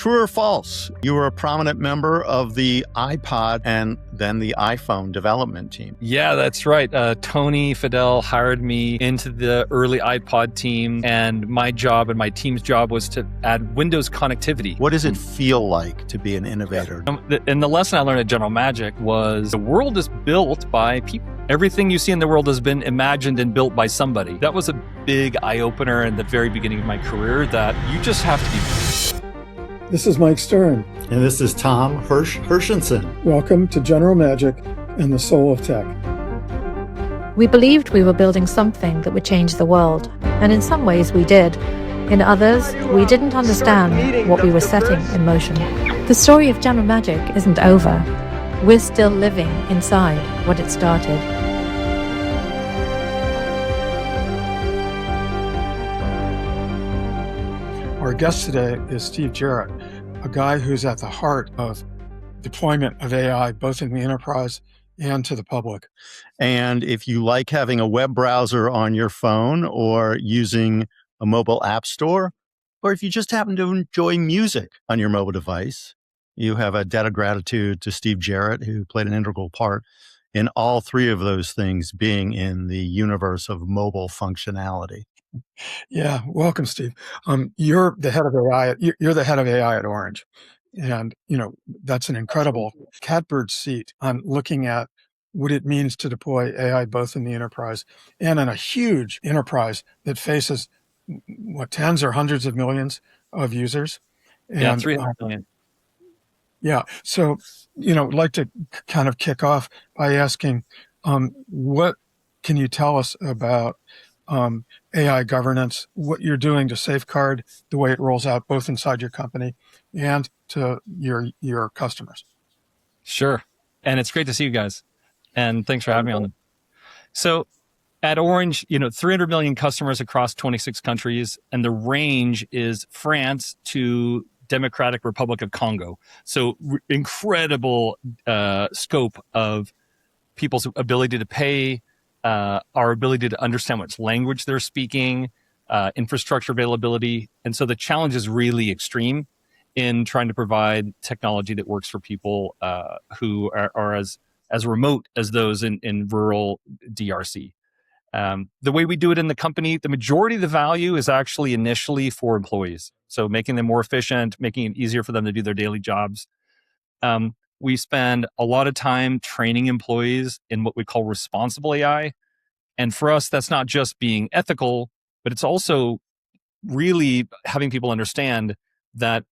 True or false? You were a prominent member of the iPod and then the iPhone development team. Yeah, that's right. Tony Fadell hired me into the early iPod team, and my job and my team's job was to add Windows connectivity. What does it feel like to be an innovator? And the lesson I learned at General Magic was the world is built by people. Everything you see in the world has been imagined and built by somebody. That was a big eye-opener in the very beginning of my career, that you just have to be. This is Mike Stern. And this is Tom Hershenson. Welcome to General Magic and the Soul of Tech. We believed we were building something that would change the world, and in some ways we did. In others, we didn't understand what we were setting in motion. The story of General Magic isn't over. We're still living inside what it started. Our guest today is Steve Jarrett, a guy who's at the heart of deployment of AI, both in the enterprise and to the public. And if you like having a web browser on your phone or using a mobile app store, or if you just happen to enjoy music on your mobile device, you have a debt of gratitude to Steve Jarrett, who played an integral part in all three of those things being in the universe of mobile functionality. Yeah, welcome, Steve. You're the head of AI. You're the head of AI at Orange, and that's an incredible catbird seat on looking at what it means to deploy AI both in the enterprise and in a huge enterprise that faces tens or hundreds of millions of users. And 300 million. Yeah. So, I'd like to kind of kick off by asking, what can you tell us about AI governance, what you're doing to safeguard the way it rolls out both inside your company and to your customers? Sure. And it's great to see you guys. And thanks for having me on them. So at Orange, 300 million customers across 26 countries, and the range is France to Democratic Republic of Congo. So incredible scope of people's ability to pay, our ability to understand which language they're speaking, infrastructure availability. And so the challenge is really extreme in trying to provide technology that works for people who are as remote as those in rural DRC. The way we do it in the company, the majority of the value is actually initially for employees. So making them more efficient, making it easier for them to do their daily jobs. We spend a lot of time training employees in what we call responsible AI. And for us, that's not just being ethical, but it's also really having people understand that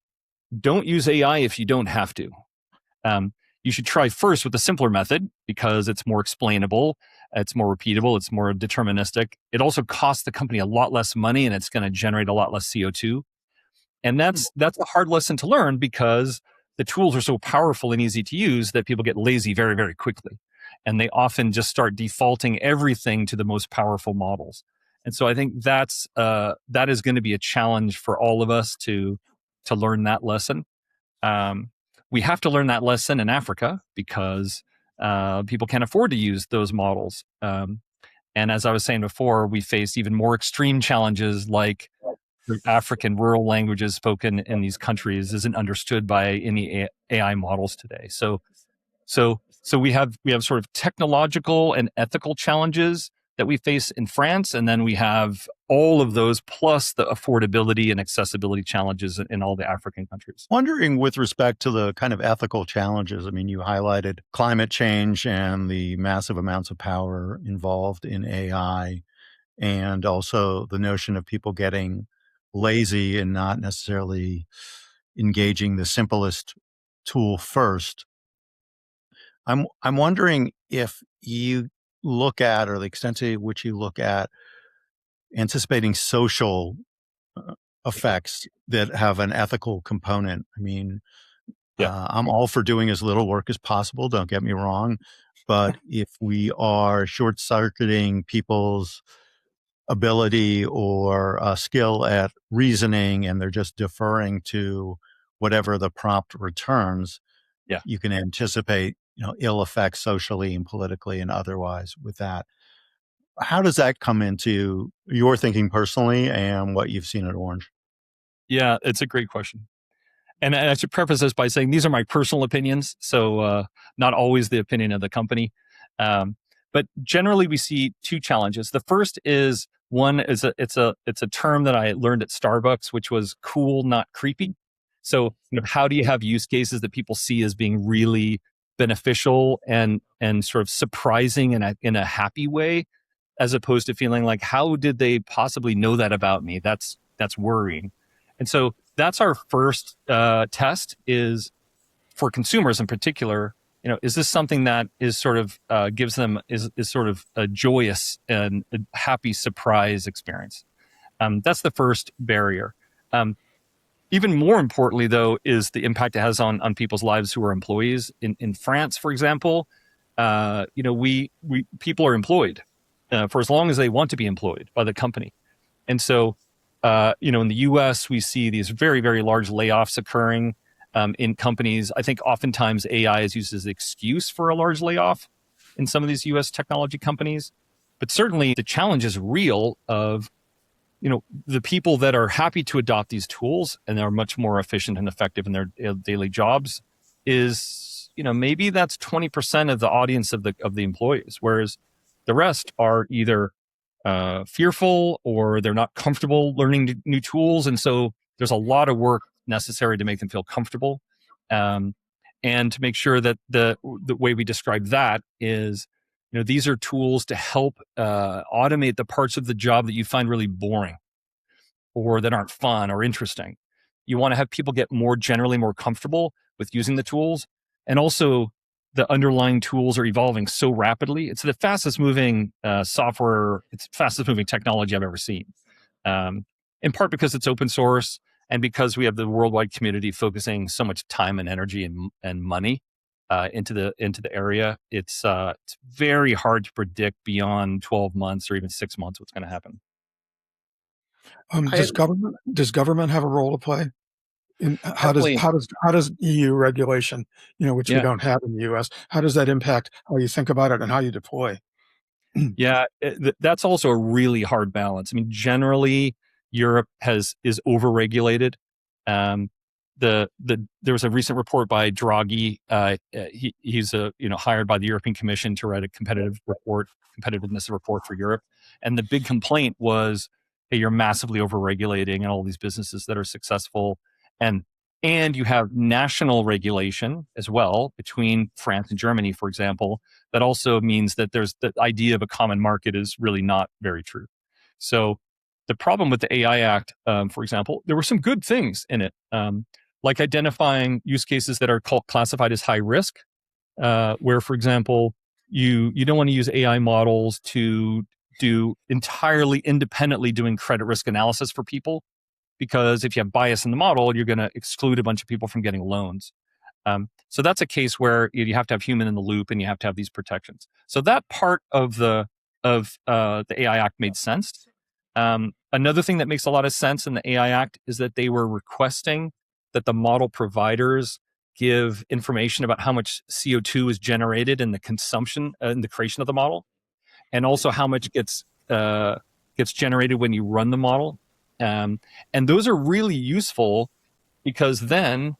don't use AI if you don't have to. You should try first with the simpler method because it's more explainable, it's more repeatable, it's more deterministic. It also costs the company a lot less money and it's going to generate a lot less CO2. And that's a hard lesson to learn because the tools are so powerful and easy to use that people get lazy very, very quickly. And they often just start defaulting everything to the most powerful models. And so I think that is going to be a challenge for all of us to learn that lesson. We have to learn that lesson in Africa because people can't afford to use those models. And as I was saying before, we face even more extreme challenges like the African rural languages spoken in these countries isn't understood by any AI models today. So we have sort of technological and ethical challenges that we face in France, and then we have all of those plus the affordability and accessibility challenges in all the African countries. Wondering with respect to the kind of ethical challenges, I mean, you highlighted climate change and the massive amounts of power involved in AI, and also the notion of people getting lazy and not necessarily engaging the simplest tool first. I'm wondering if you look at, or the extent to which you look at, anticipating social effects that have an ethical component. I mean, I'm all for doing as little work as possible, don't get me wrong. But if we are short-circuiting people's ability or skill at reasoning and they're just deferring to whatever the prompt returns, you can anticipate ill effects socially and politically and otherwise with that. How does that come into your thinking personally and what you've seen at Orange? Yeah, it's a great question. And I should preface this by saying these are my personal opinions, so not always the opinion of the company. But generally, we see two challenges. The first is it's a term that I learned at Starbucks, which was cool, not creepy. So, how do you have use cases that people see as being really beneficial and sort of surprising in a happy way, as opposed to feeling like, how did they possibly know that about me? That's worrying. And so that's our first test, is for consumers in particular. Is this something that is sort of gives them is sort of a joyous and a happy surprise experience? That's the first barrier. Even more importantly, though, is the impact it has on people's lives who are employees. In France, for example, people are employed for as long as they want to be employed by the company. And so, in the US, we see these very, very large layoffs occurring in companies. I think oftentimes AI is used as an excuse for a large layoff in some of these US technology companies. But certainly the challenge is real of, the people that are happy to adopt these tools and are much more efficient and effective in their daily jobs is, maybe that's 20% of the audience of the employees, whereas the rest are either fearful or they're not comfortable learning new tools. And so there's a lot of work necessary to make them feel comfortable. And to make sure that the way we describe that is, these are tools to help automate the parts of the job that you find really boring or that aren't fun or interesting. You want to have people get generally more comfortable with using the tools. And also, the underlying tools are evolving so rapidly. It's the fastest moving software, it's fastest moving technology I've ever seen. In part because it's open source and because we have the worldwide community focusing so much time and energy and money into the area. It's very hard to predict beyond 12 months or even 6 months what's going to happen. Does government have a role to play? How does EU regulation, which we don't have in the US, how does that impact how you think about it and how you deploy? Yeah, that's also a really hard balance. I mean, generally, Europe is overregulated. There was a recent report by Draghi. He's hired by the European Commission to write a competitiveness report for Europe. And the big complaint was, hey, you're massively overregulating and all these businesses that are successful. And you have national regulation as well between France and Germany, for example. That also means that there's the idea of a common market is really not very true. So the problem with the AI Act, for example, there were some good things in it, like identifying use cases that are classified as high risk, where, for example, you don't want to use AI models to do entirely independently doing credit risk analysis for people, because if you have bias in the model, you're going to exclude a bunch of people from getting loans. So that's a case where you have to have human in the loop and you have to have these protections. So that part of the AI Act made sense. Another thing that makes a lot of sense in the AI Act is that they were requesting that the model providers give information about how much CO2 is generated in the consumption, in the creation of the model, and also how much gets generated when you run the model. And those are really useful because then,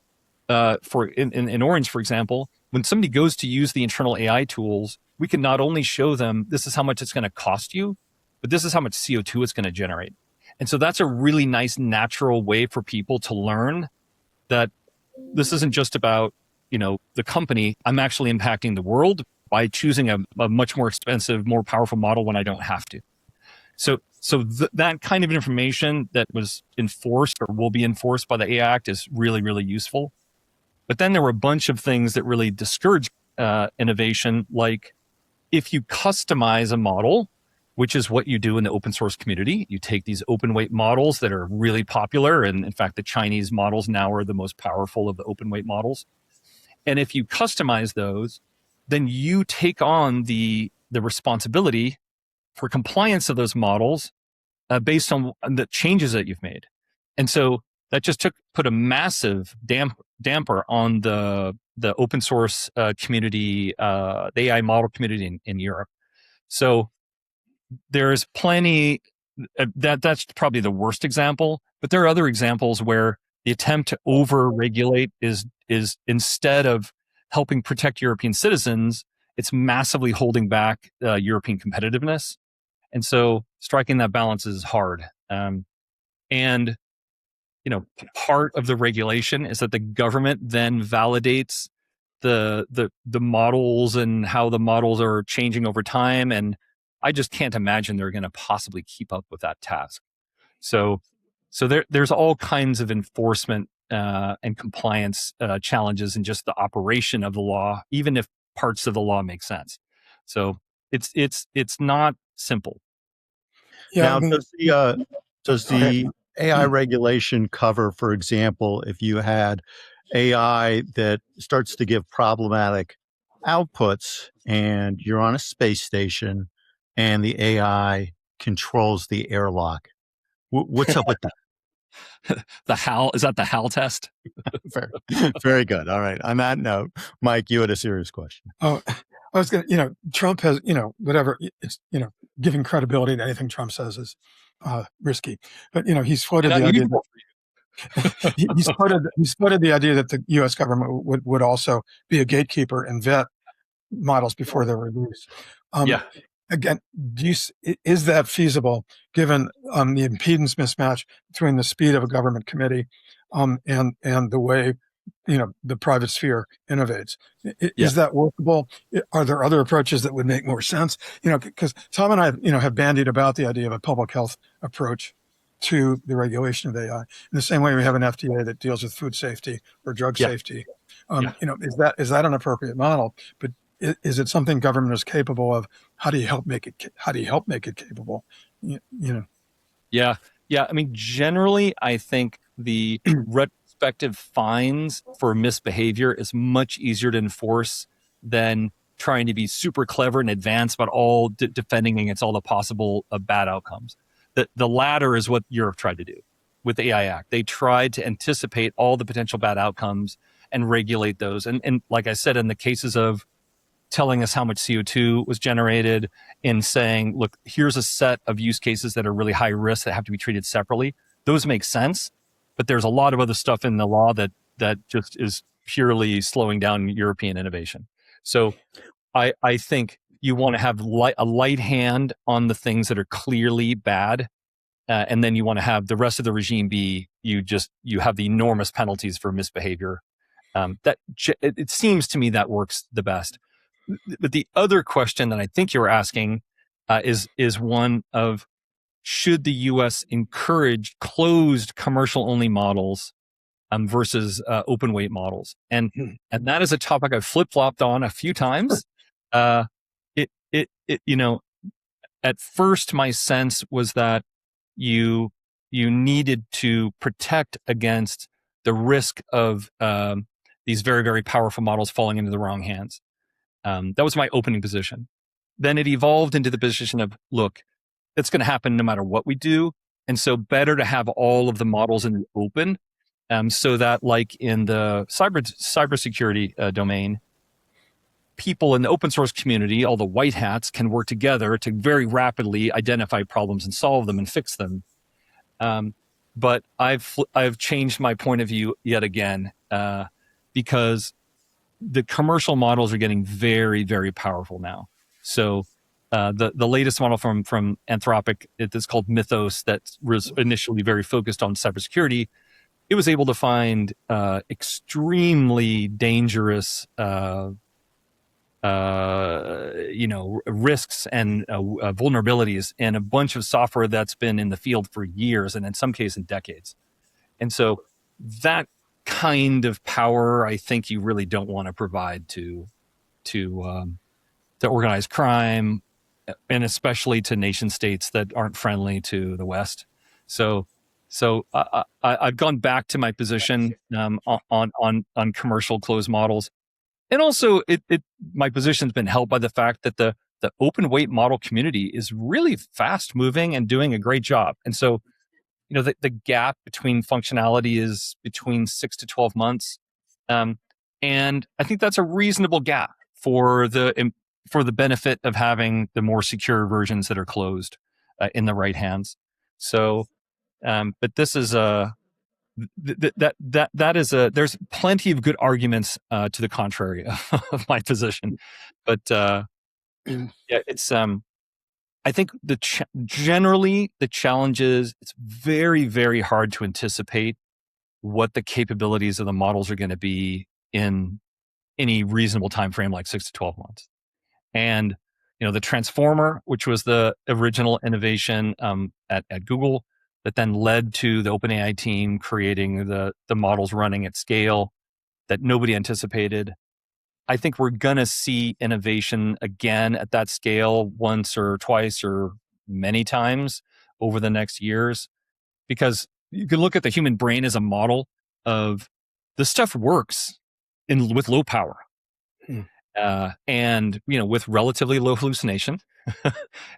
in Orange, for example, when somebody goes to use the internal AI tools, we can not only show them this is how much it's going to cost you, but this is how much CO2 it's going to generate. And so that's a really nice natural way for people to learn that this isn't just about, the company. I'm actually impacting the world by choosing a much more expensive, more powerful model when I don't have to. So that kind of information that was enforced or will be enforced by the AI Act is really, really useful. But then there were a bunch of things that really discourage innovation, like if you customize a model, which is what you do in the open source community. You take these open weight models that are really popular. And in fact, the Chinese models now are the most powerful of the open weight models. And if you customize those, then you take on the responsibility for compliance of those models based on the changes that you've made. And so that just put a massive damper on the open source community, the AI model community in Europe. So there's plenty, that's probably the worst example, but there are other examples where the attempt to over-regulate is instead of helping protect European citizens, it's massively holding back European competitiveness. And so striking that balance is hard. And part of the regulation is that the government then validates the models and how the models are changing over time. And I just can't imagine they're going to possibly keep up with that task. So there's all kinds of enforcement and compliance challenges in just the operation of the law, even if parts of the law make sense. So it's not simple. Yeah. Now, does the AI Hmm. regulation cover, for example, if you had AI that starts to give problematic outputs and you're on a space station and the AI controls the airlock? What's up with that? The HAL, is that the HAL test? Very, very good. All right. On that note, Mike, you had a serious question. Oh, I was going to, Trump has, whatever, it's, giving credibility to anything Trump says is risky. But, he's floated the idea that he's floated the idea that the U.S. government would also be a gatekeeper and vet models before they're released. Yeah. Again, is that feasible given the impedance mismatch between the speed of a government committee and the way the private sphere innovates? Is that workable? Are there other approaches that would make more sense? Because Tom and I have bandied about the idea of a public health approach to the regulation of AI in the same way we have an FDA that deals with food safety or drug safety. Is that an appropriate model? But is it something government is capable of? How do you help make it capable? Yeah. I mean, generally, I think the retrospective fines for misbehavior is much easier to enforce than trying to be super clever and advanced about all defending against all the possible bad outcomes. The latter is what Europe tried to do with the AI Act. They tried to anticipate all the potential bad outcomes and regulate those. And like I said, in the cases of telling us how much CO2 was generated, in saying, look, here's a set of use cases that are really high risk that have to be treated separately. Those make sense, but there's a lot of other stuff in the law that just is purely slowing down European innovation. So I think you want to have a light hand on the things that are clearly bad. And then you want to have the rest of the regime be, you have the enormous penalties for misbehavior. It seems to me that works the best. But the other question that I think you were asking is one of, should the U.S. encourage closed commercial-only models versus open weight models? And that is a topic I've flip-flopped on a few times. At first, my sense was that you needed to protect against the risk of these very, very powerful models falling into the wrong hands. That was my opening position. Then it evolved into the position of, look, it's going to happen no matter what we do. And so better to have all of the models in the open so that, like in the cybersecurity domain, people in the open source community, all the white hats, can work together to very rapidly identify problems and solve them and fix them. But I've changed my point of view yet again because the commercial models are getting very, very powerful now. So the latest model from Anthropic, it's called Mythos, that was initially very focused on cybersecurity. It was able to find extremely dangerous risks and vulnerabilities in a bunch of software that's been in the field for years and in some cases decades. And so that kind of power, I think you really don't want to provide to organized crime, and especially to nation states that aren't friendly to the West. So I've gone back to my position on commercial closed models. And also, my position's been helped by the fact that the open weight model community is really fast moving and doing a great job. And so, the gap between functionality is between 6 to 12 months, and I think that's a reasonable gap for the benefit of having the more secure versions that are closed in the right hands. So, but this is that is there's plenty of good arguments to the contrary of my position, but yeah, it's I think generally the challenge is it's very, very hard to anticipate what the capabilities of the models are going to be in any reasonable time frame, like 6 to 12 months. And the transformer, which was the original innovation at Google, that then led to the OpenAI team creating the models running at scale that nobody anticipated. I think we're going to see innovation again at that scale once or twice or many times over the next years, because you can look at the human brain as a model of this stuff works with low power. And with relatively low hallucination.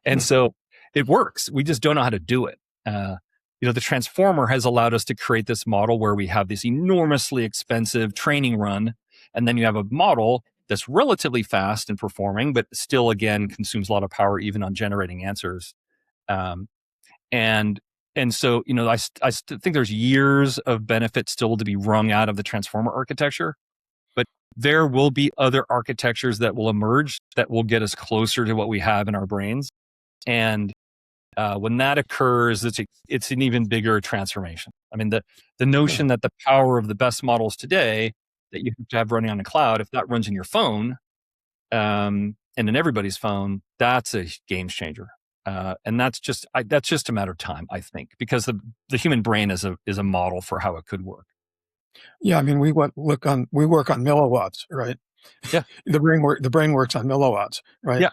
And so it works. We just don't know how to do it. The transformer has allowed us to create this model where we have this enormously expensive training run, and then you have a model that's relatively fast and performing, but still, again, consumes a lot of power even on generating answers. And so, I think there's years of benefit still to be wrung out of the transformer architecture. There will be other architectures that will emerge that will get us closer to what we have in our brains. And when that occurs, it's an even bigger transformation. I mean, the notion that the power of the best models today that you have to have running on the cloud, if that runs in your phone and in everybody's phone, that's a game changer. And that's just a matter of time, I think, because the human brain is a model for how it could work. Yeah, I mean, we work on milliwatts, right? Yeah, the brain works on milliwatts, right?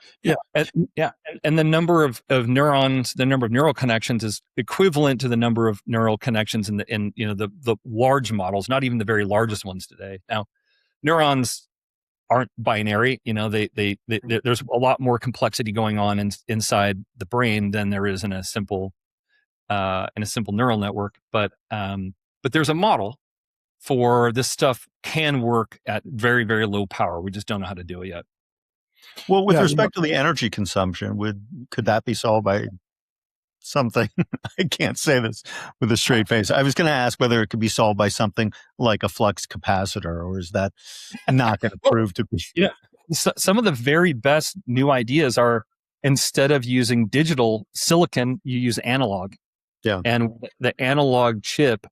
And the number of neurons, the number of neural connections is equivalent to the number of neural connections in the large models, not even the very largest ones today. Now, neurons aren't binary. There's a lot more complexity going on inside the brain than there is in a simple neural network. But there's a model for this stuff can work at very, very low power. We just don't know how to do it yet. Well, with respect to the energy consumption, could that be solved by something? I can't say this with a straight face. I was going to ask whether it could be solved by something like a flux capacitor, or is that not going to prove to be? Some of the very best new ideas are, instead of using digital silicon, you use analog. Yeah. And the analog chip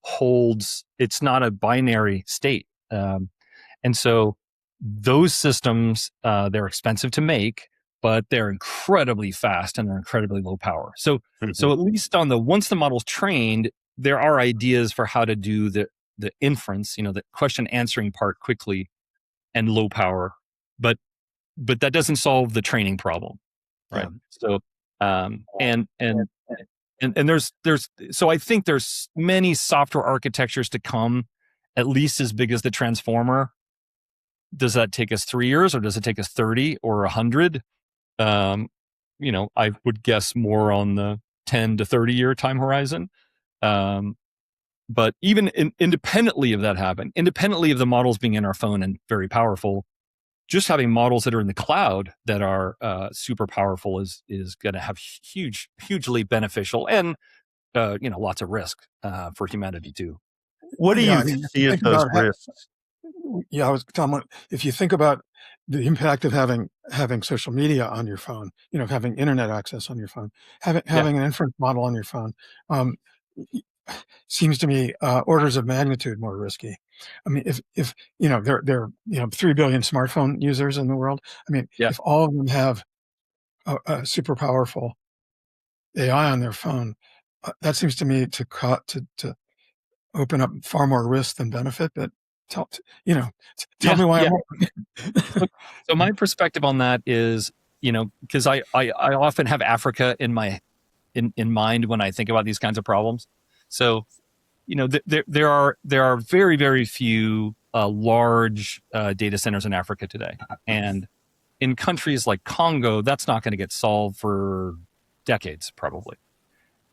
it's not a binary state. And so those systems, they're expensive to make, but they're incredibly fast and they're incredibly low power. So at least once the model's trained, there are ideas for how to do the inference, the question answering part quickly and low power, but that doesn't solve the training problem. Right. So, and there's so I think there's many software architectures to come, at least as big as the transformer. Does that take us 3 years, or does it take us 30 or 100? I would guess more on the 10 to 30 year time horizon. But even independently of that happen, independently of the models being in our phone and very powerful, just having models that are in the cloud that are super powerful is going to have hugely beneficial and lots of risk for humanity too. What do you see as those risks? I was talking about, if you think about the impact of having social media on your phone, having internet access on your phone, having an inference model on your phone, seems to me orders of magnitude more risky. I mean, if there are 3 billion smartphone users in the world. I mean, if all of them have a super powerful AI on their phone, that seems to me to open up far more risk than benefit. But tell me why. So my perspective on that is, because I often have Africa in mind when I think about these kinds of problems. So, there are very, very few large data centers in Africa today, and in countries like Congo, that's not going to get solved for decades, probably.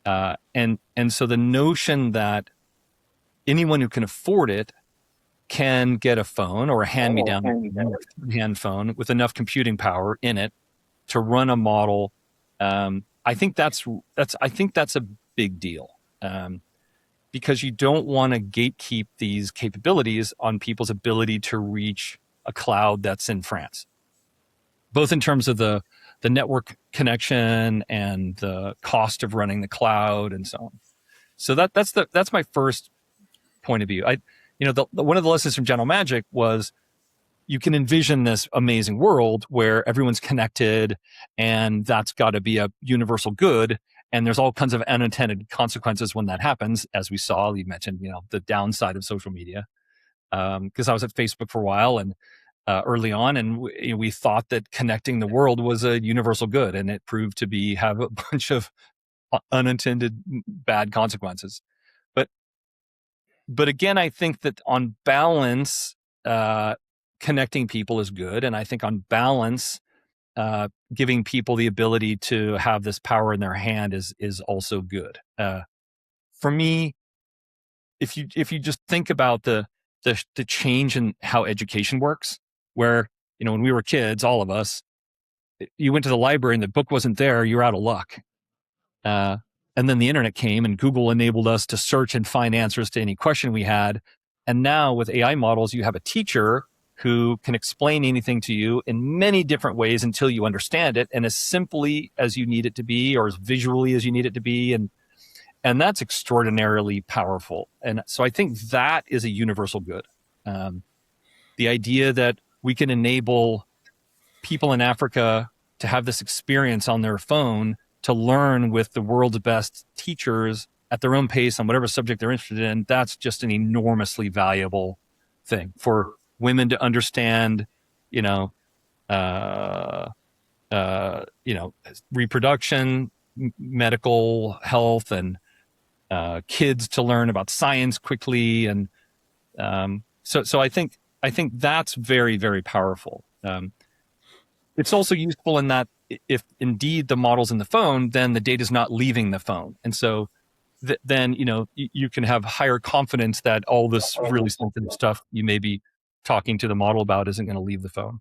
And so the notion that anyone who can afford it can get a phone or a hand phone with enough computing power in it to run a model, I think that's a big deal. because you don't want to gatekeep these capabilities on people's ability to reach a cloud that's in France, both in terms of the network connection and the cost of running the cloud and so on. So that's my first point of view. One of the lessons from General Magic was you can envision this amazing world where everyone's connected, and that's got to be a universal good. And there's all kinds of unintended consequences when that happens, as we saw. You mentioned, the downside of social media. Because I was at Facebook for a while and early on, and we thought that connecting the world was a universal good, and it proved to have a bunch of unintended bad consequences. But again, I think that on balance, connecting people is good, and I think on balance, giving people the ability to have this power in their hand is also good. For me, if you just think about the change in how education works, where when we were kids, all of us, you went to the library and the book wasn't there, you're out of luck. And then the internet came and Google enabled us to search and find answers to any question we had. And now with AI models, you have a teacher who can explain anything to you in many different ways until you understand it, and as simply as you need it to be, or as visually as you need it to be. And that's extraordinarily powerful. And so I think that is a universal good. The idea that we can enable people in Africa to have this experience on their phone, to learn with the world's best teachers at their own pace on whatever subject they're interested in, that's just an enormously valuable thing for women to understand, reproduction, medical health, and kids to learn about science quickly. And so I think that's very, very powerful. It's also useful in that if indeed the model's in the phone, then the data is not leaving the phone. And so then, you can have higher confidence that all this really sensitive stuff you may be talking to the model about isn't going to leave the phone.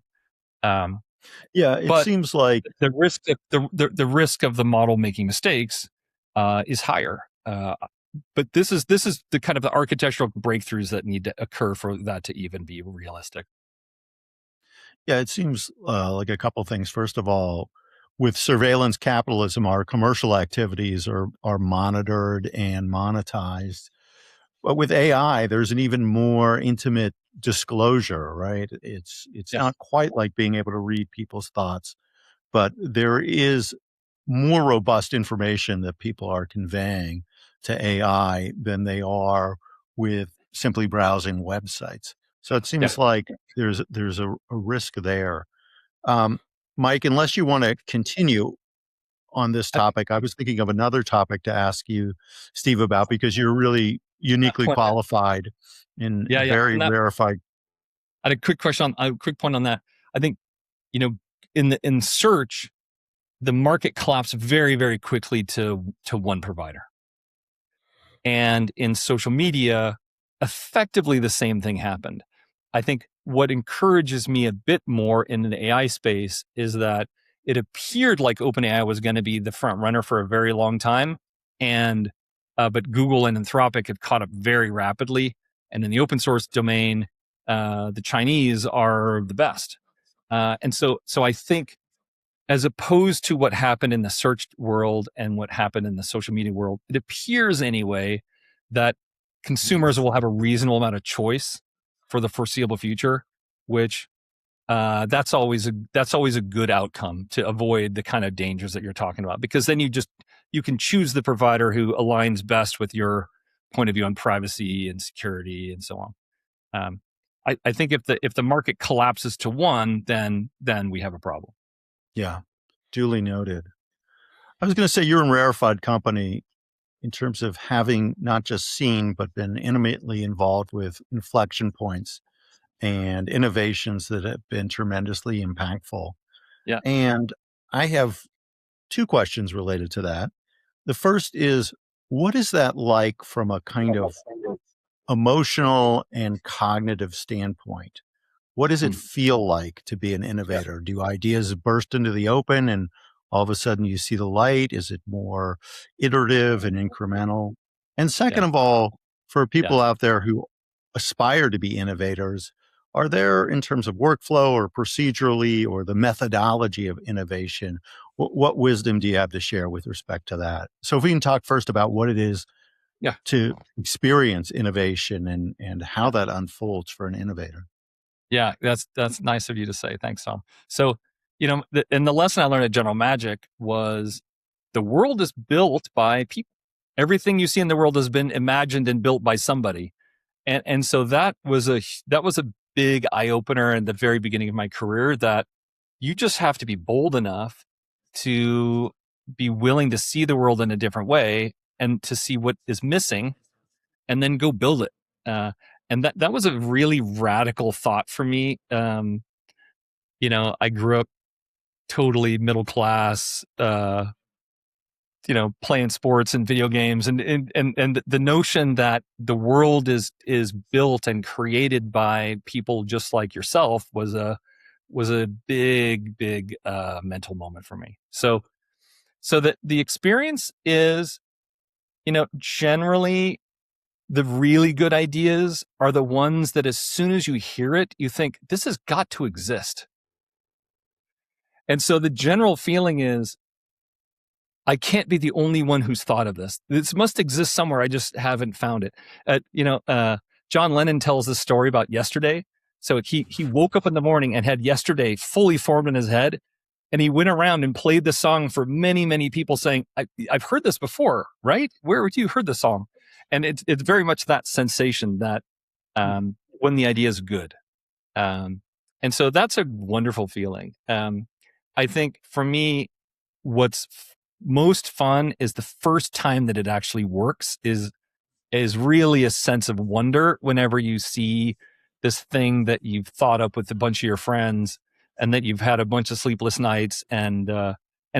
It seems like the risk of the model making mistakes is higher. But this is the kind of the architectural breakthroughs that need to occur for that to even be realistic. Yeah, it seems like a couple things. First of all, with surveillance capitalism, our commercial activities are monitored and monetized. But with AI, there's an even more intimate disclosure, right? It's not quite like being able to read people's thoughts, but there is more robust information that people are conveying to AI than they are with simply browsing websites. So it seems like there's a risk there. Mike, unless you want to continue on this topic, I was thinking of another topic to ask you, Steve, about, because you're really uniquely qualified and very rarefied. I had a quick point on that. I think, in search, the market collapsed very, very quickly to one provider. And in social media, effectively the same thing happened. I think what encourages me a bit more in the AI space is that it appeared like OpenAI was going to be the front runner for a very long time, but Google and Anthropic have caught up very rapidly. And in the open source domain, the Chinese are the best. And so I think, as opposed to what happened in the search world and what happened in the social media world, it appears anyway that consumers will have a reasonable amount of choice for the foreseeable future, which that's always a good outcome to avoid the kind of dangers that you're talking about, because then you can choose the provider who aligns best with your point of view on privacy and security and so on. I think if the market collapses to one, then we have a problem. Yeah, duly noted. I was going to say you're in rarefied company in terms of having not just seen, but been intimately involved with inflection points and innovations that have been tremendously impactful. Yeah. And I have two questions related to that. The first is, what is that like from a kind of emotional and cognitive standpoint? What does it feel like to be an innovator? Do ideas burst into the open and all of a sudden you see the light? Is it more iterative and incremental? And second of all, For people out there who aspire to be innovators, are there, in terms of workflow or procedurally or the methodology of innovation, what wisdom do you have to share with respect to that? So if we can talk first about what it is to experience innovation and how that unfolds for an innovator. Yeah, that's nice of you to say. Thanks, Tom. So, and the lesson I learned at General Magic was the world is built by people. Everything you see in the world has been imagined and built by somebody. And so that was a big eye opener in the very beginning of my career, that you just have to be bold enough to be willing to see the world in a different way and to see what is missing and then go build it. And that was a really radical thought for me. I grew up totally middle class, playing sports and video games, and the notion that the world is built and created by people just like yourself was a big mental moment for me. So that the experience is, generally the really good ideas are the ones that as soon as you hear it, you think this has got to exist. And so the general feeling is, I can't be the only one who's thought of this. This must exist somewhere. I just haven't found it. John Lennon tells this story about yesterday. So he woke up in the morning and had yesterday fully formed in his head. And he went around and played the song for many, many people saying, I've heard this before, right? Where would you heard the song? And it's very much that sensation that when the idea is good. And so that's a wonderful feeling. I think for me, what's most fun is the first time that it actually works is really a sense of wonder whenever you see this thing that you've thought up with a bunch of your friends and that you've had a bunch of sleepless nights and a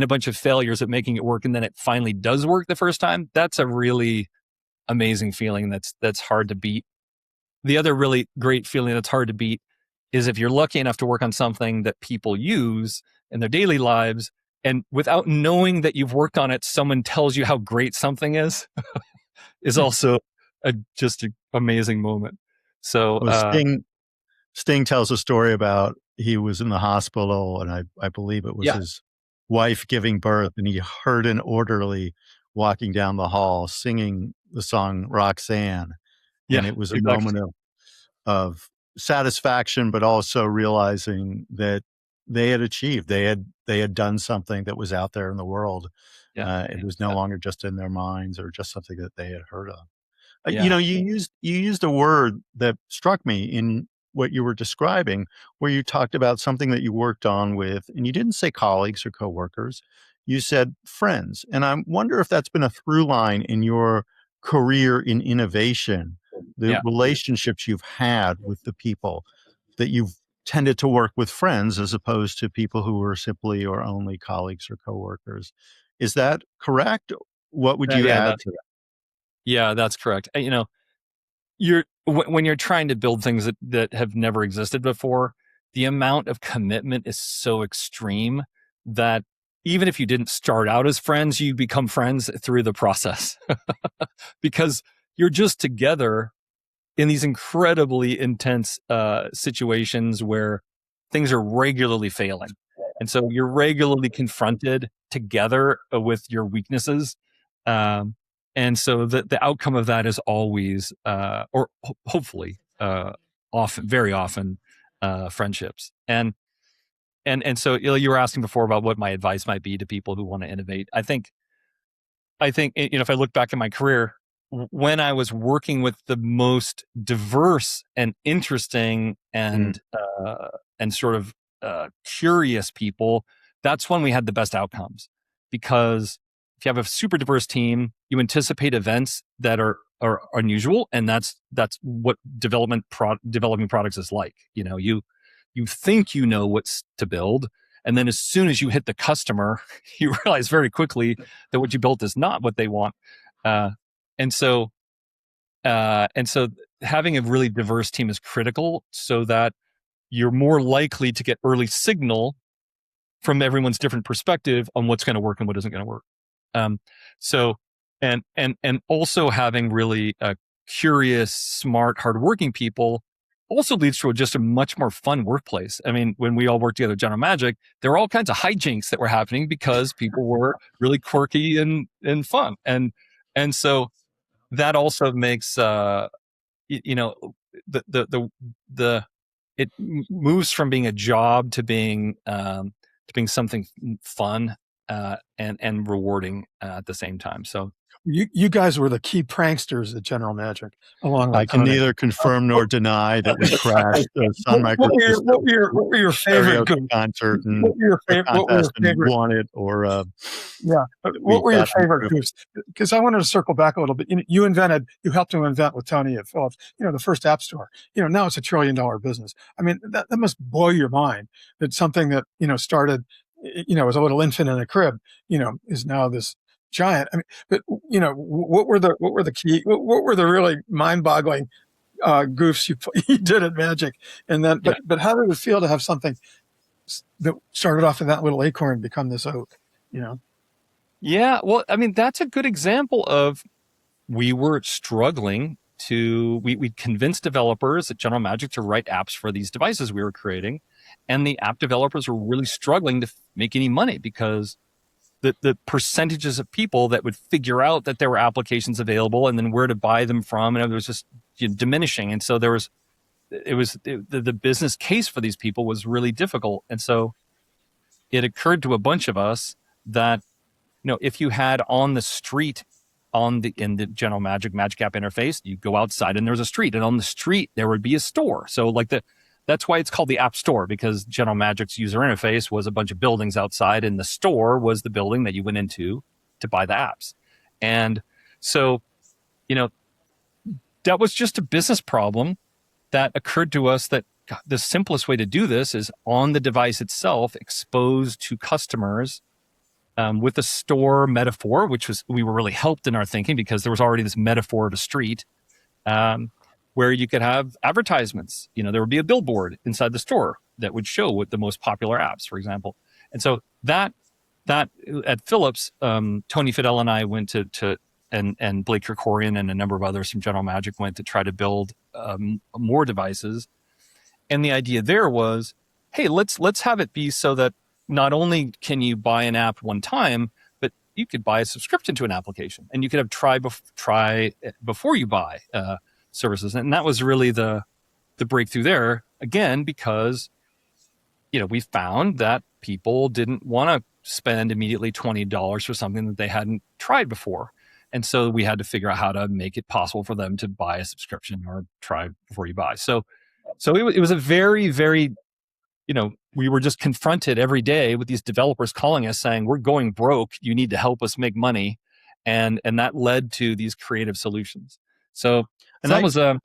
bunch of failures at making it work. And then it finally does work the first time. That's a really amazing feeling. That's hard to beat. The other really great feeling that's hard to beat is if you're lucky enough to work on something that people use in their daily lives, and without knowing that you've worked on it, someone tells you how great something is also just an amazing moment. So Sting tells a story about he was in the hospital, and I believe it was his wife giving birth, and he heard an orderly walking down the hall singing the song Roxanne. And it was a moment of satisfaction, but also realizing that they had achieved. They had done something that was out there in the world. It was no longer just in their minds or just something that they had heard of. You used a word that struck me in what you were describing, where you talked about something that you worked on with, and you didn't say colleagues or coworkers. You said friends. And I wonder if that's been a through line in your career in innovation, the relationships you've had with the people, that you've tended to work with friends as opposed to people who were simply or only colleagues or coworkers. Is that correct? What would you add to that? Yeah, that's correct. When you're trying to build things that have never existed before, the amount of commitment is so extreme that even if you didn't start out as friends, you become friends through the process because you're just together in these incredibly intense situations where things are regularly failing. And so you're regularly confronted together with your weaknesses. And so the outcome of that is always, or hopefully, very often, friendships. And so you were asking before about what my advice might be to people who want to innovate. I think if I look back in my career, when I was working with the most diverse and interesting and sort of curious people, that's when we had the best outcomes. Because if you have a super diverse team, you anticipate events that are unusual, and that's what developing products is like. You think you know what's to build, and then as soon as you hit the customer, you realize very quickly that what you built is not what they want. And so having a really diverse team is critical, so that you're more likely to get early signal from everyone's different perspective on what's going to work and what isn't going to work. So and also having really curious, smart, hardworking people also leads to just a much more fun workplace. I mean, when we all worked together at General Magic, there were all kinds of hijinks that were happening because people were really quirky and fun. And so that also makes, you know, the it moves from being a job to being something fun and rewarding at the same time. So You guys were the key pranksters at General Magic, along with I can Tony. neither confirm nor deny that we crashed the Sun Microsystem What were your favorite karaoke concert and What were your the favorite? What were your contest and favorite? won it, or Yeah, we what were your got them favorite through. goofs? Because I wanted to circle back a little bit. You helped to invent with Tony at Philips. The first App Store. Now it's $1 trillion business. I mean, that must blow your mind that something that started, as a little infant in a crib, is now this giant. I mean, but what were the really mind-boggling goofs you did at Magic? And then, but how did it feel to have something that started off in that little acorn become this oak? Yeah, well, I mean, that's a good example of we were struggling we convinced developers at General Magic to write apps for these devices we were creating. And the app developers were really struggling to make any money because the percentages of people that would figure out that there were applications available and then where to buy them from, and it was just diminishing. And so the business case for these people was really difficult. And so it occurred to a bunch of us that, if you had on the street, in the General Magic app interface, you go outside and there's a street, and on the street there would be a store. So that's why it's called the App Store, because General Magic's user interface was a bunch of buildings outside, and the store was the building that you went into to buy the apps. And so, that was just a business problem that occurred to us that the simplest way to do this is on the device itself, exposed to customers with the store metaphor, we were really helped in our thinking because there was already this metaphor of a street. Where you could have advertisements. There would be a billboard inside the store that would show what the most popular apps, for example. And so that at Philips, Tony Fadell and I went and Blake Kerkorian and a number of others from General Magic went to try to build more devices. And the idea there was, hey, let's have it be so that not only can you buy an app one time, but you could buy a subscription to an application, and you could have try before you buy services. And that was really the breakthrough there, again, because we found that people didn't want to spend immediately $20 for something that they hadn't tried before. And so we had to figure out how to make it possible for them to buy a subscription or try before you buy. So it was a very, very, we were just confronted every day with these developers calling us saying, we're going broke, you need to help us make money. And that led to these creative solutions. So that was I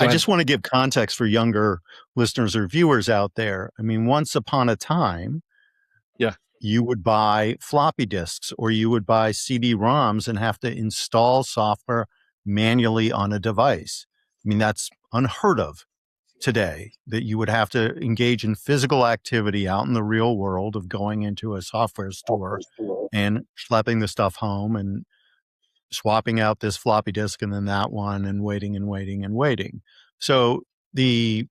just want to give context for younger listeners or viewers out there. I mean, once upon a time, you would buy floppy disks or you would buy CD-ROMs and have to install software manually on a device. I mean, that's unheard of today, that you would have to engage in physical activity out in the real world of going into a software store and schlepping the stuff home and swapping out this floppy disk and then that one and waiting and waiting and waiting. So the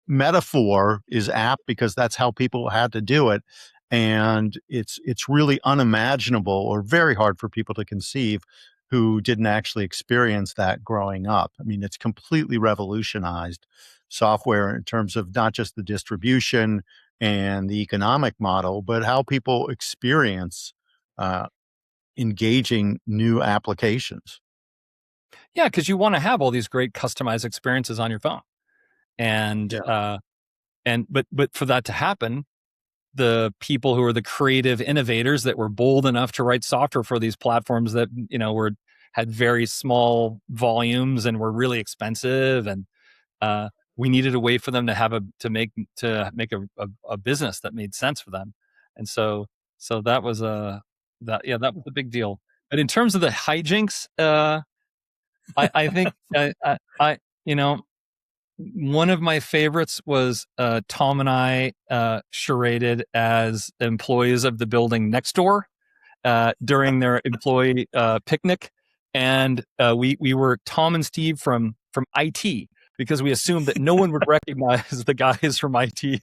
metaphor is apt because that's how people had to do it. And it's really unimaginable or very hard for people to conceive who didn't actually experience that growing up. I mean, it's completely revolutionized software in terms of not just the distribution and the economic model, but how people experience engaging new applications. Yeah, because you want to have all these great customized experiences on your phone, and but for that to happen, the people who are the creative innovators that were bold enough to write software for these platforms that had very small volumes and were really expensive, and we needed a way for them to make a business that made sense for them, and so that was that was a big deal. But in terms of the hijinks, I think I one of my favorites was Tom and I charaded as employees of the building next door during their employee picnic, and we were Tom and Steve from IT, because we assumed that no one would recognize the guys from IT.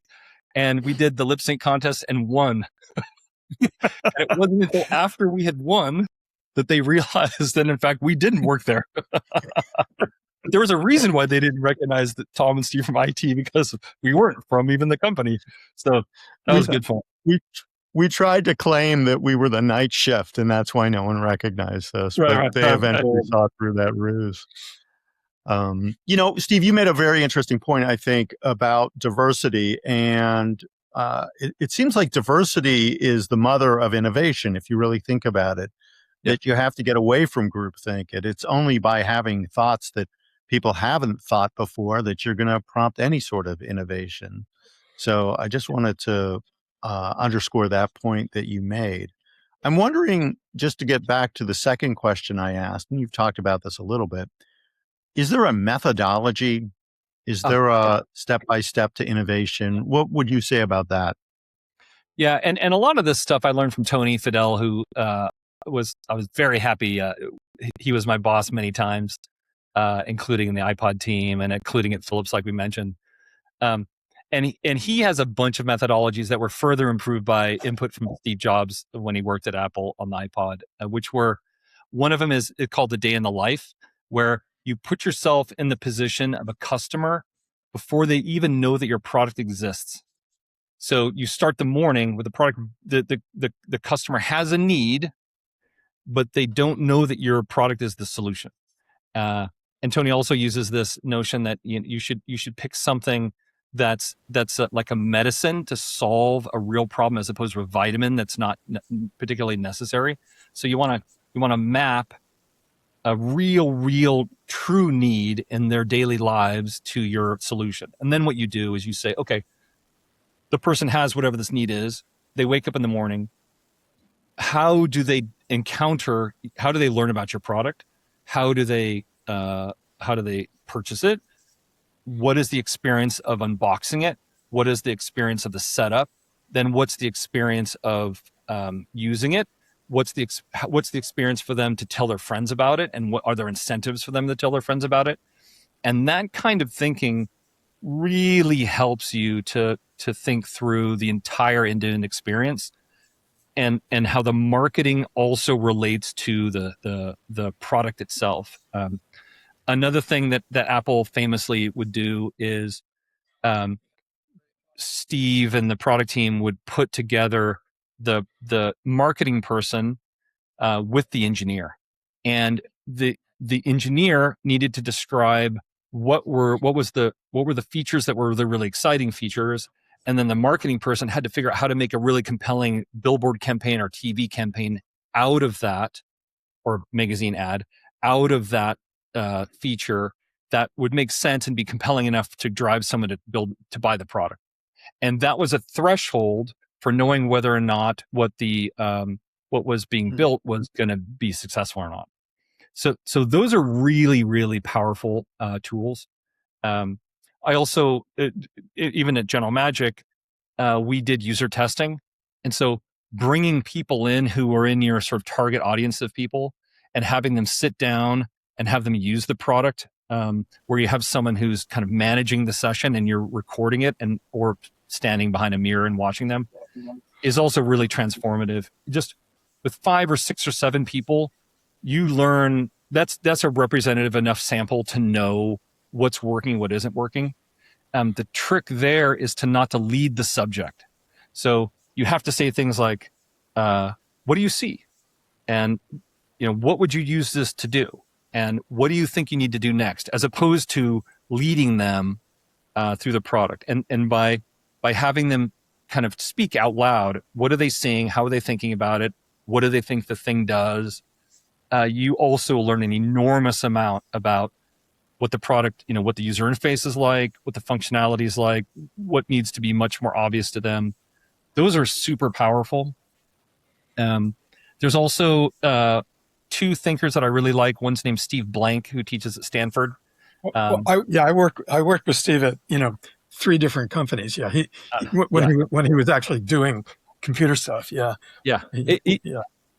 And we did the lip sync contest and won. And it wasn't until after we had won that they realized that, in fact, we didn't work there. There was a reason why they didn't recognize that Tom and Steve from IT, because we weren't from even the company. So that was good fun. We tried to claim that we were the night shift, and that's why no one recognized us. But they eventually saw through that ruse. Steve, you made a very interesting point, I think, about diversity. And it seems like diversity is the mother of innovation, if you really think about it. That you have to get away from groupthink. It's only by having thoughts that people haven't thought before that you're going to prompt any sort of innovation. So I just wanted to underscore that point that you made. I'm wondering, just to get back to the second question I asked, and you've talked about this a little bit, is there a methodology? Is there a step-by-step to innovation? What would you say about that? Yeah, and a lot of this stuff I learned from Tony Fadell, who I was very happy. He was my boss many times, including in the iPod team and including at Philips, like we mentioned. And he has a bunch of methodologies that were further improved by input from Steve Jobs when he worked at Apple on the iPod, which were, one of them is called the day in the life, where you put yourself in the position of a customer before they even know that your product exists. So you start the morning with the product, the customer has a need, but they don't know that your product is the solution. And Tony also uses this notion that you should pick something that's like a medicine to solve a real problem, as opposed to a vitamin that's not particularly necessary. So you want to map a real true need in their daily lives to your solution. And then what you do is you say, okay, the person has whatever this need is. They wake up in the morning. How do they learn about your product? How do they purchase it? What is the experience of unboxing it? What is the experience of the setup? Then what's the experience of using it? What's the experience for them to tell their friends about it? And what are there incentives for them to tell their friends about it? And that kind of thinking really helps you to think through the entire end-to-end experience, and how the marketing also relates to the product itself. Another thing that Apple famously would do is Steve and the product team would put together the marketing person with the engineer, and the engineer needed to describe what were the features that were the really exciting features, and then the marketing person had to figure out how to make a really compelling billboard campaign or TV campaign out of that, or magazine ad out of that feature that would make sense and be compelling enough to drive someone to buy the product. And that was a threshold for knowing whether or not what was being built was going to be successful or not. So those are really powerful tools. I also, even at General Magic, we did user testing. And so bringing people in who are in your sort of target audience of people and having them sit down and have them use the product, where you have someone who's kind of managing the session and you're recording it or standing behind a mirror and watching them, is also really transformative. Just with 5 or 6 or 7 people, you learn that's a representative enough sample to know what's working, what isn't working. The trick there is not to lead the subject. So you have to say things like, what do you see? And what would you use this to do? And what do you think you need to do next? As opposed to leading them through the product. And by having them kind of speak out loud, what are they seeing? How are they thinking about it? What do they think the thing does? You also learn an enormous amount about what the product, what the user interface is like, what the functionality is like, what needs to be much more obvious to them. Those are super powerful. There's also 2 thinkers that I really like. One's named Steve Blank, who teaches at Stanford. I worked with Steve at 3 different companies. Yeah, when he was actually doing computer stuff. Yeah.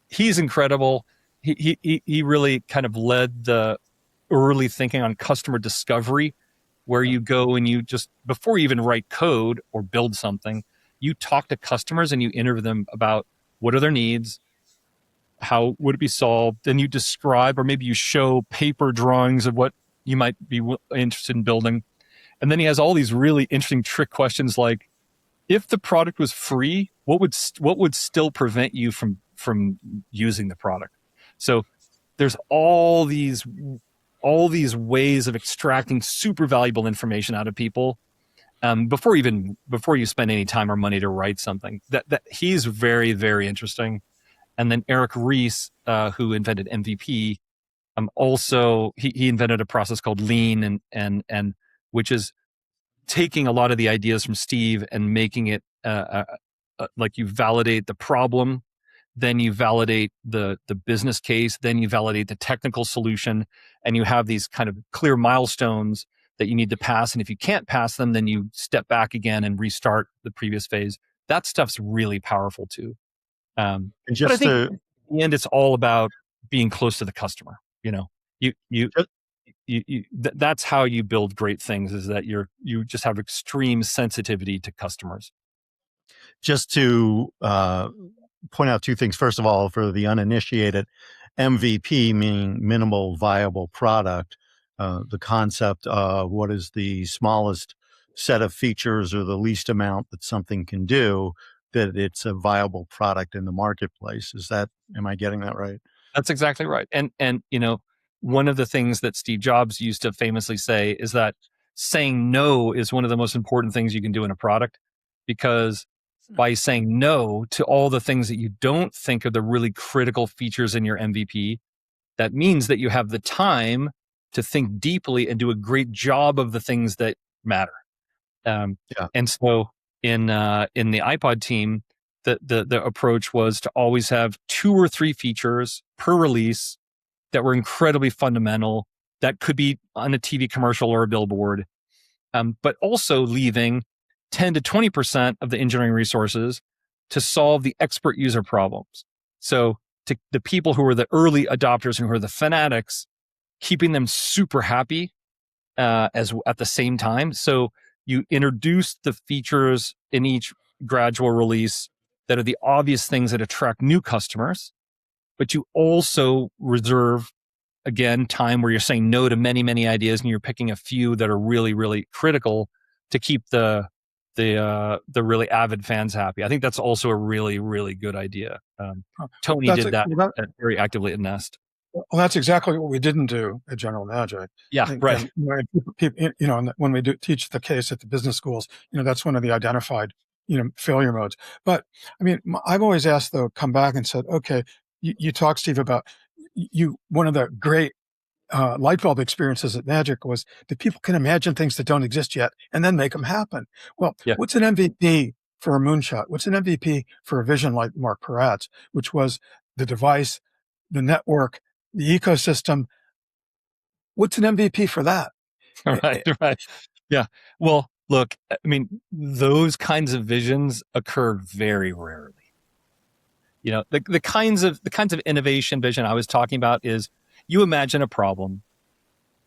He's incredible. he really kind of led the early thinking on customer discovery, where you go and you just, before you even write code or build something, you talk to customers and you interview them about what are their needs, how would it be solved, then you describe, or maybe you show paper drawings of what you might be interested in building. And then he has all these really interesting trick questions like, if the product was free, what would still prevent you from using the product? So there's all these ways of extracting super valuable information out of people before you spend any time or money to write something. That he's very, very interesting. And then Eric Ries, who invented MVP, also he invented a process called Lean, and which is taking a lot of the ideas from Steve and making it like you validate the problem, then you validate the business case, then you validate the technical solution, and you have these kind of clear milestones that you need to pass. And if you can't pass them, then you step back again and restart the previous phase. That stuff's really powerful too. And but I just think to in the end, it's all about being close to the customer. That's how you build great things, is that you just have extreme sensitivity to customers. just to point out two things. First of all, for the uninitiated, MVP meaning minimal viable product, the concept of what is the smallest set of features or the least amount that something can do, that it's a viable product in the marketplace. Am I getting that right? That's exactly right. And one of the things that Steve Jobs used to famously say is that saying no is one of the most important things you can do in a product, because by saying no to all the things that you don't think are the really critical features in your MVP, that means that you have the time to think deeply and do a great job of the things that matter. Yeah. And so in the iPod team, the approach was to always have 2 or 3 features per release that were incredibly fundamental, that could be on a TV commercial or a billboard, but also leaving 10 to 20% of the engineering resources to solve the expert user problems. So to the people who are the early adopters and who are the fanatics, keeping them super happy as at the same time. So you introduce the features in each gradual release that are the obvious things that attract new customers, but you also reserve, again, time where you're saying no to many, many ideas and you're picking a few that are really, really critical to keep the really avid fans happy. I think that's also a really, really good idea. Tony did that very actively at Nest. Well, that's exactly what we didn't do at General Magic. Yeah, right. And when we do teach the case at the business schools, that's one of the identified, failure modes. But I mean, I've always asked, though, come back and said, okay, you talked, Steve, about one of the great light bulb experiences at Magic was that people can imagine things that don't exist yet and then make them happen. Well, What's an MVP for a moonshot? What's an MVP for a vision like Mark Peratt's, which was the device, the network, the ecosystem? What's an MVP for that? Right. Yeah. Well, look, I mean, those kinds of visions occur very rarely. The kinds of innovation vision I was talking about is, you imagine a problem,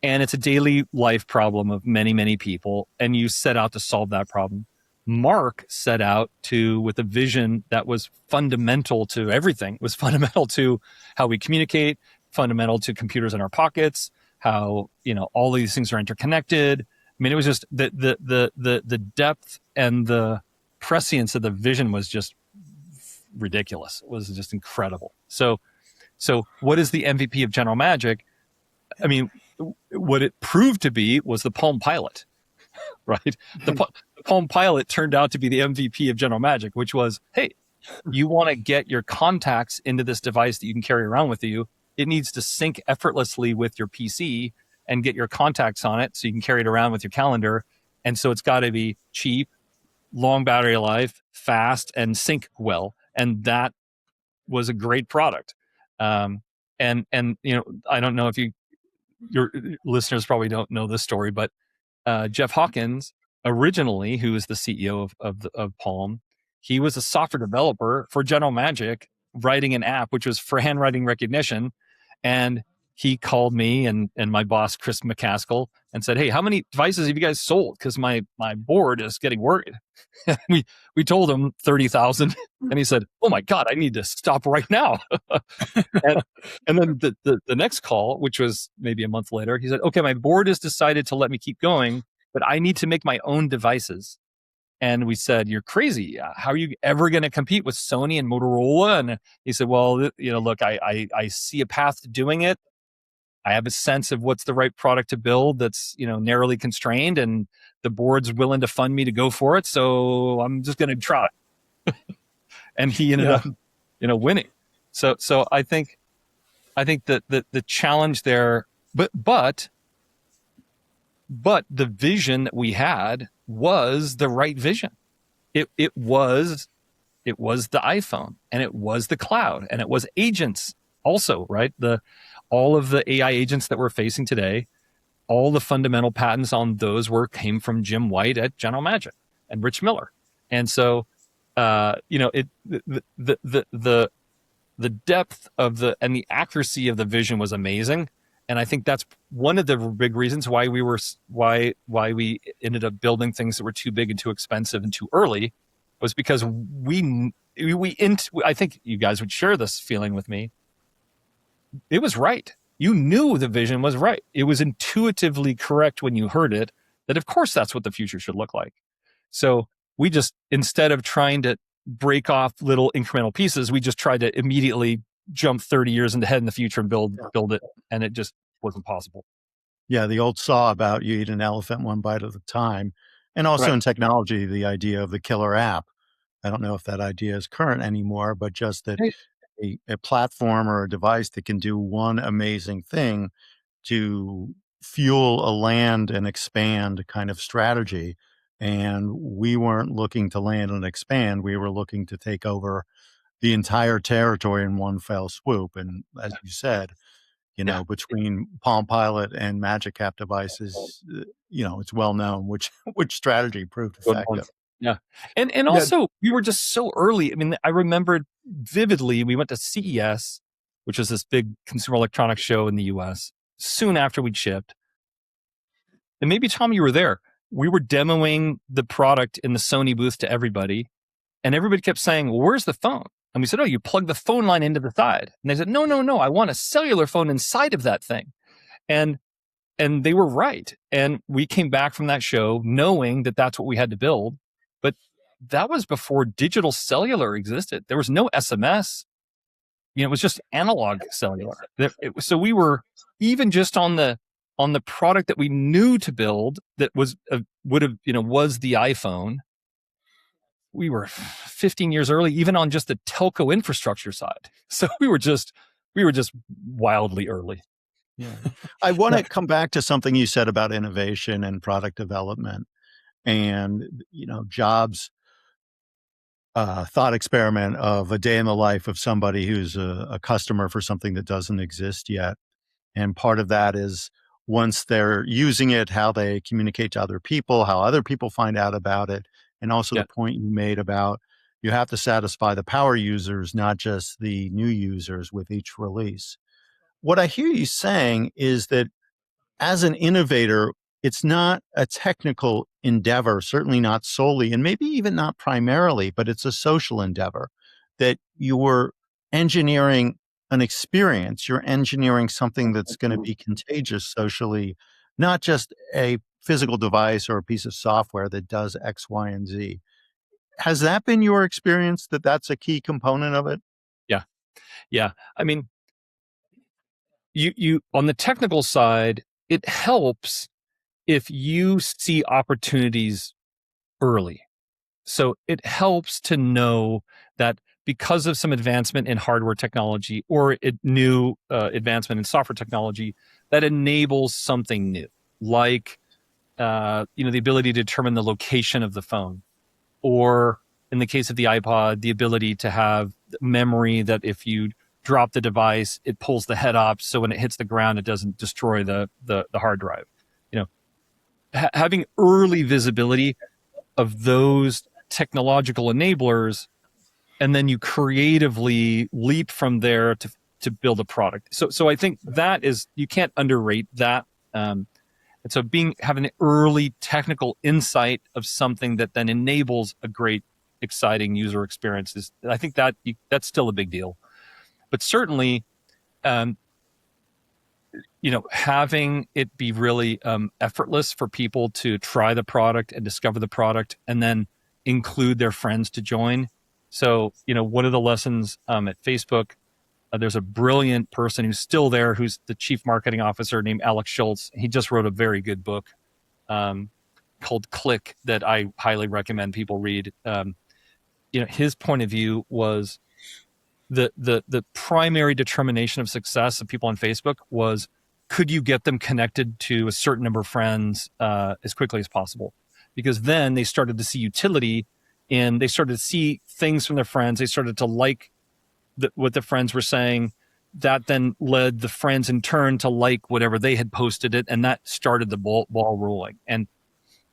and it's a daily life problem of many, many people, and you set out to solve that problem. Mark set out with a vision that was fundamental to everything. It was fundamental to how we communicate, fundamental to computers in our pockets, how all these things are interconnected. I mean, it was just the depth and the prescience of the vision was just ridiculous. It was just incredible. So what is the MVP of General Magic? I mean, what it proved to be was the Palm Pilot, right? The Palm Pilot turned out to be the MVP of General Magic, which was, hey, you want to get your contacts into this device that you can carry around with you. It needs to sync effortlessly with your PC and get your contacts on it so you can carry it around with your calendar. And so it's got to be cheap, long battery life, fast, and sync well. And that was a great product. And I don't know if your listeners probably don't know this story, but Jeff Hawkins, originally, who was the CEO of Palm, he was a software developer for General Magic, writing an app which was for handwriting recognition, And he called me and my boss, Chris McCaskill, and said, "Hey, how many devices have you guys sold? Because my board is getting worried." we told him 30,000, and he said, "Oh my God, I need to stop right now." and, and then the next call, which was maybe a month later, he said, "Okay, my board has decided to let me keep going, but I need to make my own devices." And we said, "You're crazy. How are you ever going to compete with Sony and Motorola?" And he said, "Well, look, I see a path to doing it. I have a sense of what's the right product to build that's, narrowly constrained, and the board's willing to fund me to go for it. So I'm just going to try." And he ended up, winning. So I think that the challenge there, but the vision that we had was the right vision. It was the iPhone, and it was the cloud, and it was agents also, right? All of the AI agents that we're facing today, all the fundamental patents on those came from Jim White at General Magic and Rich Miller. And so, the depth of and the accuracy of the vision was amazing. And I think that's one of the big reasons why we ended up building things that were too big and too expensive and too early, was because I think you guys would share this feeling with me. It was right. You knew the vision was right. It was intuitively correct when you heard it, that of course that's what the future should look like. So we just, instead of trying to break off little incremental pieces, we just tried to immediately jump 30 years ahead in the future and build it. And it just wasn't possible. Yeah, the old saw about you eat an elephant one bite at a time. And also in technology, the idea of the killer app. I don't know if that idea is current anymore, but just that a platform or a device that can do one amazing thing to fuel a land and expand kind of strategy. And we weren't looking to land and expand. We were looking to take over the entire territory in one fell swoop. And as you said, between Palm Pilot and Magic App devices, it's well known which strategy proved effective. Yeah. And also we were just so early. I mean, I remembered vividly, we went to CES, which was this big consumer electronics show in the US, soon after we'd shipped. And maybe, Tom, you were there. We were demoing the product in the Sony booth to everybody. And everybody kept saying, "Well, where's the phone?" And we said, "Oh, you plug the phone line into the side." And they said, No, I want a cellular phone inside of that thing. And they were right. And we came back from that show knowing that that's what we had to build. But that was before digital cellular existed. There was no SMS. It was just analog cellular. So we were, even just on the product that we knew to build, that was was the iPhone, we were 15 years early, even on just the telco infrastructure side. So we were just wildly early. Yeah. I want to come back to something you said about innovation and product development, and, Jobs' thought experiment of a day in the life of somebody who's a customer for something that doesn't exist yet. And part of that is, once they're using it, how they communicate to other people, how other people find out about it. And also the point you made about you have to satisfy the power users, not just the new users with each release. What I hear you saying is that as an innovator, it's not a technical endeavor, certainly not solely, and maybe even not primarily, but it's a social endeavor, that you were engineering an experience. You're engineering something that's going to be contagious socially, not just a physical device or a piece of software that does X, Y, and Z. Has that been your experience, that that's a key component of it? Yeah. Yeah. I mean, you on the technical side, it helps if you see opportunities early. So it helps to know that because of some advancement in hardware technology or new advancement in software technology that enables something new, like the ability to determine the location of the phone, or in the case of the iPod, the ability to have memory that if you drop the device, it pulls the head up, so when it hits the ground, it doesn't destroy the hard drive. Having early visibility of those technological enablers, and then you creatively leap from there to to build a product. So I think that is, you can't underrate that. And so having an early technical insight of something that then enables a great, exciting user experience I think that's still a big deal. But certainly, having it be really effortless for people to try the product and discover the product and then include their friends to join. So, one of the lessons at Facebook, there's a brilliant person who's still there, who's the chief marketing officer named Alex Schultz. He just wrote a very good book called Click that I highly recommend people read. His point of view was the primary determination of success of people on Facebook was, could you get them connected to a certain number of friends as quickly as possible? Because then they started to see utility and they started to see things from their friends. They started to like what the friends were saying. That then led the friends in turn to like whatever they had posted it. And that started the ball rolling. And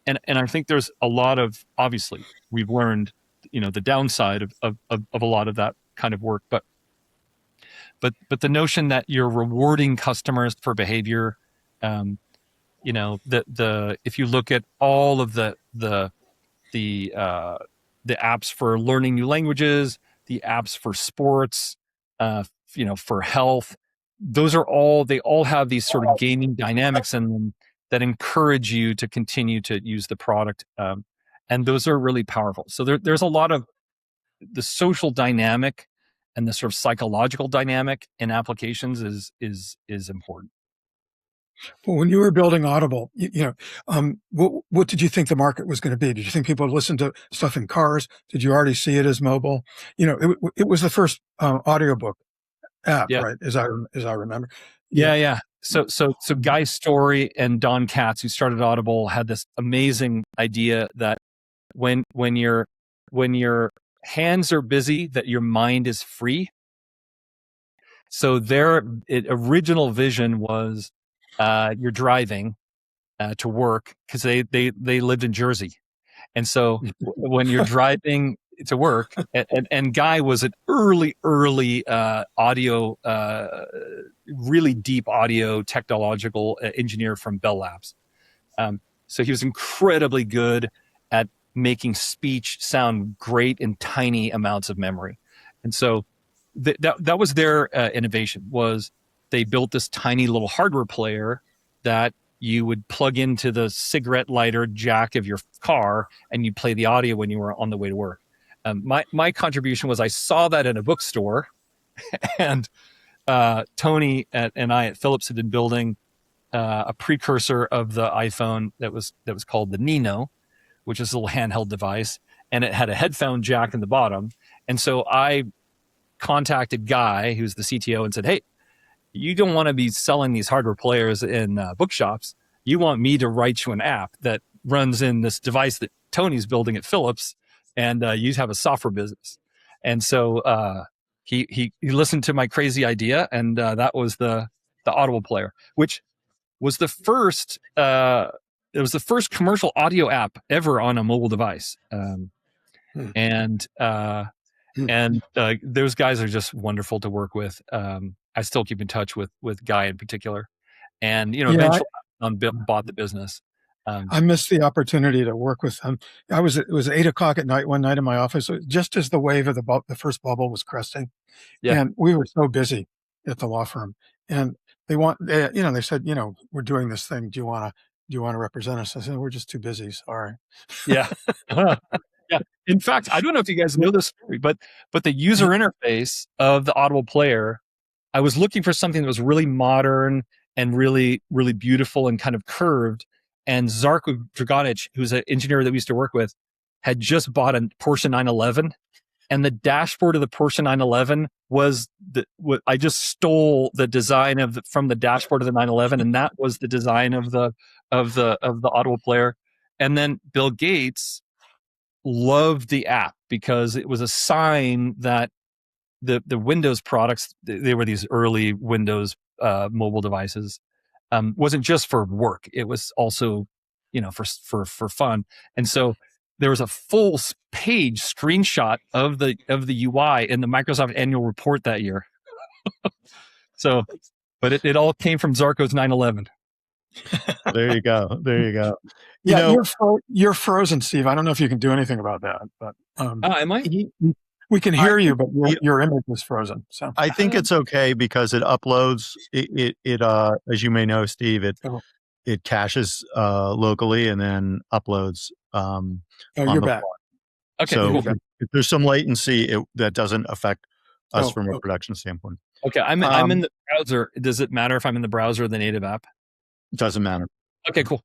I think there's a lot of, obviously we've learned, the downside of a lot of that kind of work, but the notion that you're rewarding customers for behavior, if you look at all of the apps for learning new languages, the apps for sports, for health, they all have these sort of gaming dynamics in them that encourage you to continue to use the product. And those are really powerful. So there's a lot of the social dynamic and the sort of psychological dynamic in applications is important. Well, when you were building Audible, what did you think the market was going to be? Did you think people would listen to stuff in cars? Did you already see it as mobile? It was the first audiobook app, Yeah. right? As I remember. Yeah. So Guy Story and Don Katz, who started Audible, had this amazing idea that when your hands are busy, that your mind is free. So their original vision was you're driving to work, because they lived in Jersey. And so when you're driving to work, and Guy was an early audio, really deep audio technological engineer from Bell Labs. So he was incredibly good at making speech sound great in tiny amounts of memory. And so that was their innovation, was they built this tiny little hardware player that you would plug into the cigarette lighter jack of your car, and you'd play the audio when you were on the way to work. My contribution was I saw that in a bookstore, and Tony and I at Philips had been building a precursor of the iPhone that was called the Nino, which is a little handheld device, and it had a headphone jack in the bottom. And so I contacted Guy, who's the CTO, and said, "Hey, you don't want to be selling these hardware players in bookshops. You want me to write you an app that runs in this device that Tony's building at Philips, and you have a software business." And so he listened to my crazy idea, and that was the Audible player, which was the first. It was the first commercial audio app ever on a mobile device. And those guys are just wonderful to work with. I still keep in touch with Guy in particular, and eventually bought the business. I missed the opportunity to work with them. It was 8:00 at night one night in my office, just as the wave of the first bubble was cresting, and we were so busy at the law firm, and they said, we're doing this thing. Do you want to represent us? I said, we're just too busy. Sorry. Yeah. Yeah. In fact, I don't know if you guys know this story, but the user interface of the Audible player, I was looking for something that was really modern and really, really beautiful and kind of curved. And Zarko Dragonic, who's an engineer that we used to work with, had just bought a Porsche 911. And the dashboard of the Porsche 911 was I just stole the design from the dashboard of the 911, and that was the design of the Audible player. And then Bill Gates loved the app because it was a sign that the Windows products, they were these early Windows mobile devices, wasn't just for work. It was also, for fun. And so there was a full page screenshot of the UI in the Microsoft annual report that year. So, but it all came from Zarco's 9/11. There you go. There you go. You Yeah, know, you're frozen, Steve. I don't know if you can do anything about that, but Am I? we can I hear you, think but you- your image is frozen. So I think it's okay because it uploads it as you may know, Steve, oh, it caches locally and then uploads on you're the back. fly. Okay, So cool. if there's some latency, that doesn't affect us from a Okay. production standpoint. Okay, I'm in the browser. Does it matter if I'm in the browser or the native app? It doesn't matter. Okay, cool.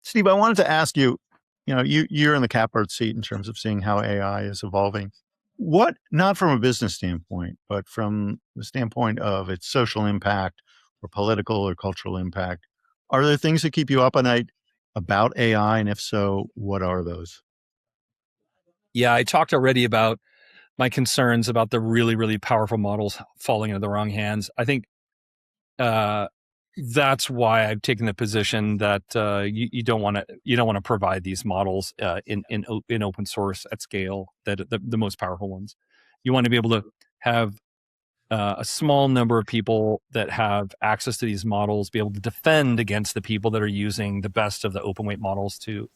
Steve, I wanted to ask you, you're in the catbird seat in terms of seeing how AI is evolving. What, not from a business standpoint, but from the standpoint of its social impact or political or cultural impact, are there things that keep you up at night about AI? And if so, what are those? Yeah, I talked already about my concerns about the really, really powerful models falling into the wrong hands. I think that's why I've taken the position that you don't want to provide these models in open source at scale, that the most powerful ones. You want to be able to have a small number of people that have access to these models be able to defend against the people that are using the best of the open weight models to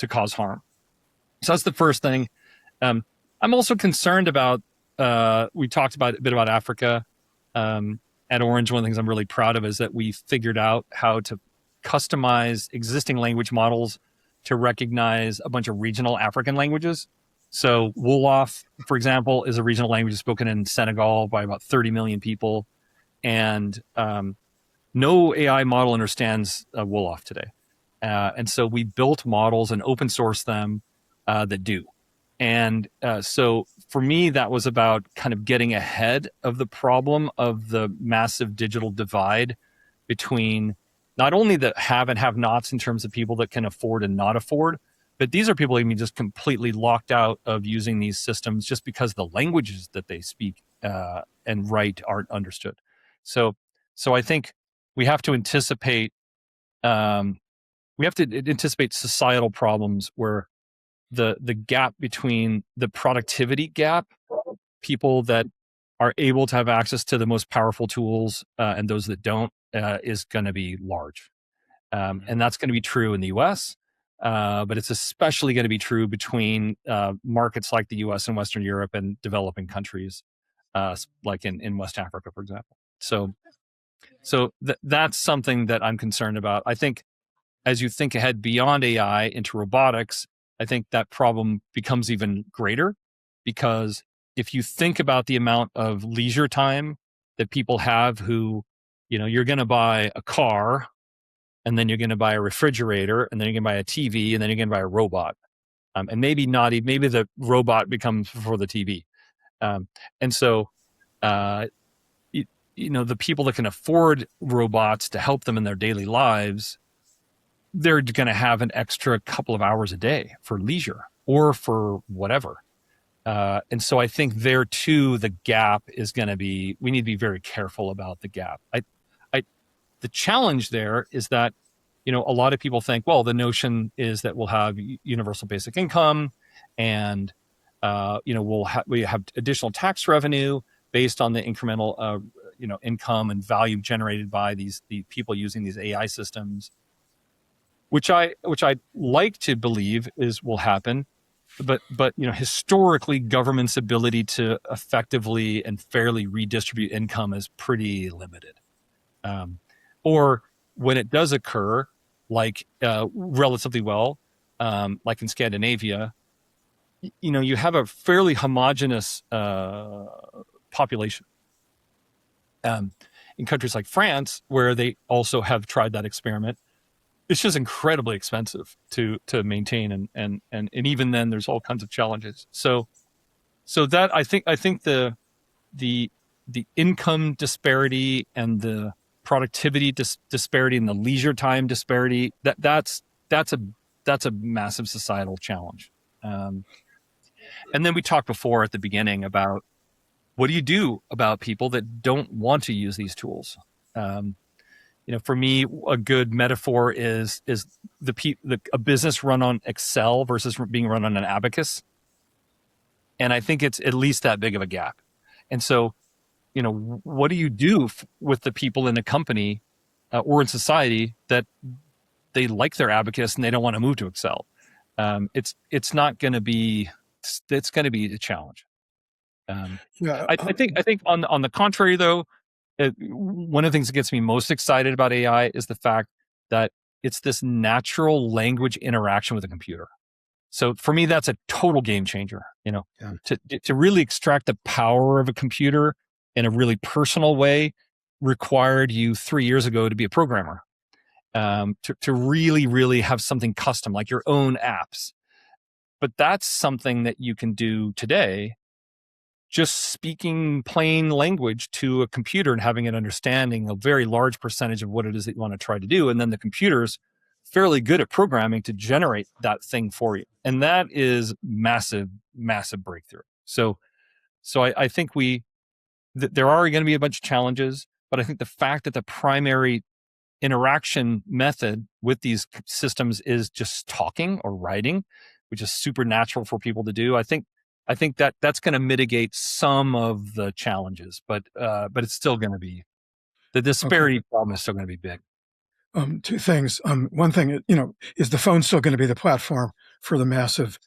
cause harm. So that's the first thing. I'm also concerned about. We talked about a bit about Africa. At Orange, one of the things I'm really proud of is that we figured out how to customize existing language models to recognize a bunch of regional African languages. So Wolof, for example, is a regional language spoken in Senegal by about 30 million people. And no AI model understands Wolof today. And so we built models and open sourced them that do. And so for me, that was about kind of getting ahead of the problem of the massive digital divide between not only the have and have nots in terms of people that can afford and not afford, but these are people who are just completely locked out of using these systems just because the languages that they speak and write aren't understood. So I think we have to anticipate societal problems where the gap between the productivity gap, people that are able to have access to the most powerful tools and those that don't, is going to be large. And that's going to be true in the US, but it's especially going to be true between markets like the US and Western Europe and developing countries, like in West Africa, for example. So that's something that I'm concerned about. I think as you think ahead beyond AI into robotics, I think that problem becomes even greater, because if you think about the amount of leisure time that people have who, you're going to buy a car and then you're going to buy a refrigerator and then you're going to buy a TV and then you're going to buy a robot. And maybe the robot becomes before the TV. And so, the people that can afford robots to help them in their daily lives, they're going to have an extra couple of hours a day for leisure or for whatever. And so I think there too, the gap is going to be, we need to be very careful about the gap. The challenge there is that, a lot of people think, well, the notion is that we'll have universal basic income and, we have additional tax revenue based on the incremental, income and value generated by the people using these AI systems, which I like to believe will happen, but historically, government's ability to effectively and fairly redistribute income is pretty limited. Or when it does occur, like relatively well, like in Scandinavia, you have a fairly homogenous population. In countries like France, where they also have tried that experiment, it's just incredibly expensive to maintain, and even then there's all kinds of challenges. So that I think the income disparity and the productivity disparity and the leisure time disparity, that's a massive societal challenge. And then we talked before at the beginning about what do you do about people that don't want to use these tools. For me, a good metaphor is a business run on Excel versus being run on an abacus. And I think it's at least that big of a gap. And so, what do you do with the people in a company or in society that they like their abacus and they don't want to move to Excel? It's not going to be, it's going to be a challenge. Yeah. I think on the contrary, though, one of the things that gets me most excited about AI is the fact that it's this natural language interaction with a computer. So for me, that's a total game changer. To really extract the power of a computer in a really personal way required you 3 years ago to be a programmer. To really, really have something custom, like your own apps. But that's something that you can do today, just speaking plain language to a computer and having an understanding, a very large percentage of what it is that you want to try to do. And then the computer's fairly good at programming to generate that thing for you. And that is massive, massive breakthrough. So I think there are going to be a bunch of challenges, but I think the fact that the primary interaction method with these systems is just talking or writing, which is super natural for people to do. I think that's going to mitigate some of the challenges, but it's still going to be, the disparity problem is still going to be big. Two things. One thing, is the phone still going to be the platform for the massive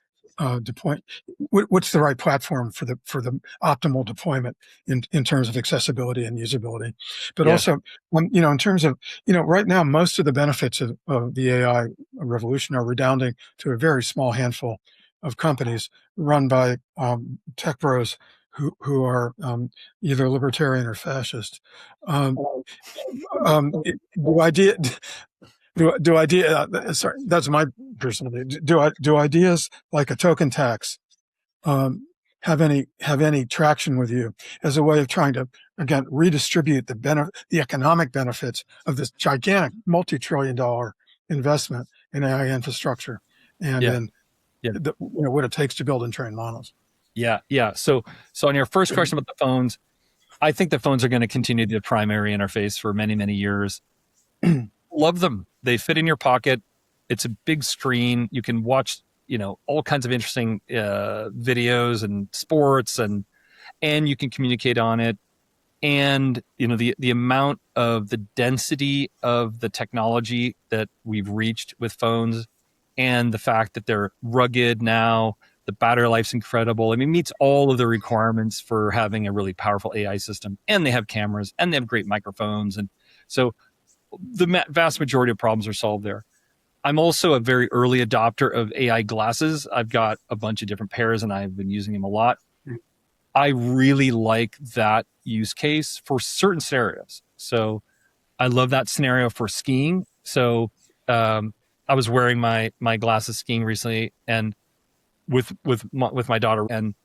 deployment? What's the right platform for the optimal deployment in terms of accessibility and usability? But also, in terms of, right now, most of the benefits of the AI revolution are redounding to a very small handful of companies run by tech bros who are either libertarian or fascist. Sorry, that's my personal view. Do ideas like a token tax have any traction with you as a way of trying to, again, redistribute the economic benefits of this gigantic multi-trillion-dollar investment in AI infrastructure and in what it takes to build and train models? Yeah. So on your first question about the phones, I think the phones are going to continue to be the primary interface for many, many years. Love them. They fit in your pocket. It's a big screen. You can watch, all kinds of interesting videos and sports, and you can communicate on it. And the amount of the density of the technology that we've reached with phones, and the fact that they're rugged now, the battery life's incredible. I mean, it meets all of the requirements for having a really powerful AI system. And they have cameras, and they have great microphones, and so the vast majority of problems are solved there. I'm also a very early adopter of AI glasses. I've got a bunch of different pairs, and I've been using them a lot. I really like that use case for certain scenarios. So I love that scenario for skiing. So I was wearing my glasses skiing recently, and with my daughter, and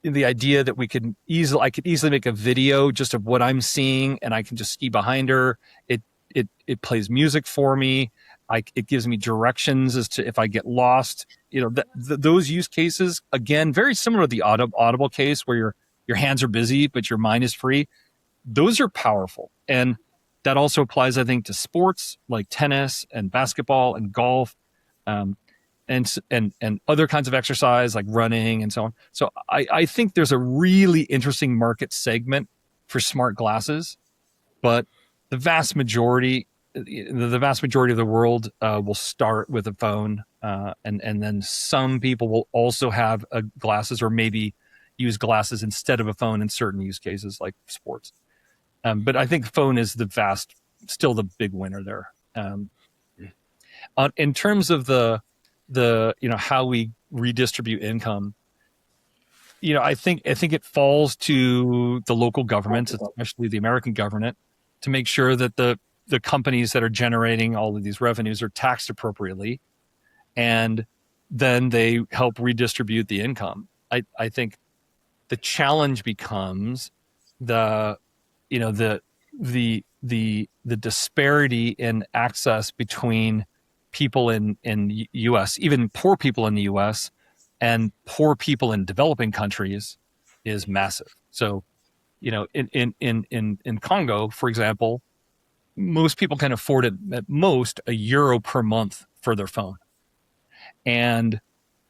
the idea that I could easily make a video just of what I'm seeing, and I can just ski behind her. It plays music for me. It gives me directions as to if I get lost. Those use cases, again, very similar to the Audible case where your hands are busy but your mind is free. Those are powerful, and that also applies, I think, to sports like tennis and basketball and golf, and other kinds of exercise like running and so on. So I think there's a really interesting market segment for smart glasses, but the vast majority of the world will start with a phone, and then some people will also have glasses, or maybe use glasses instead of a phone in certain use cases like sports. But I think phone is still the big winner there. In terms of the how we redistribute income, I think it falls to the local governments, especially the American government, to make sure that the companies that are generating all of these revenues are taxed appropriately, and then they help redistribute the income. I think the challenge becomes the disparity in access between people in U.S., even poor people in the U.S., and poor people in developing countries is massive. So, in Congo, for example, most people can afford at most €1 per month for their phone. And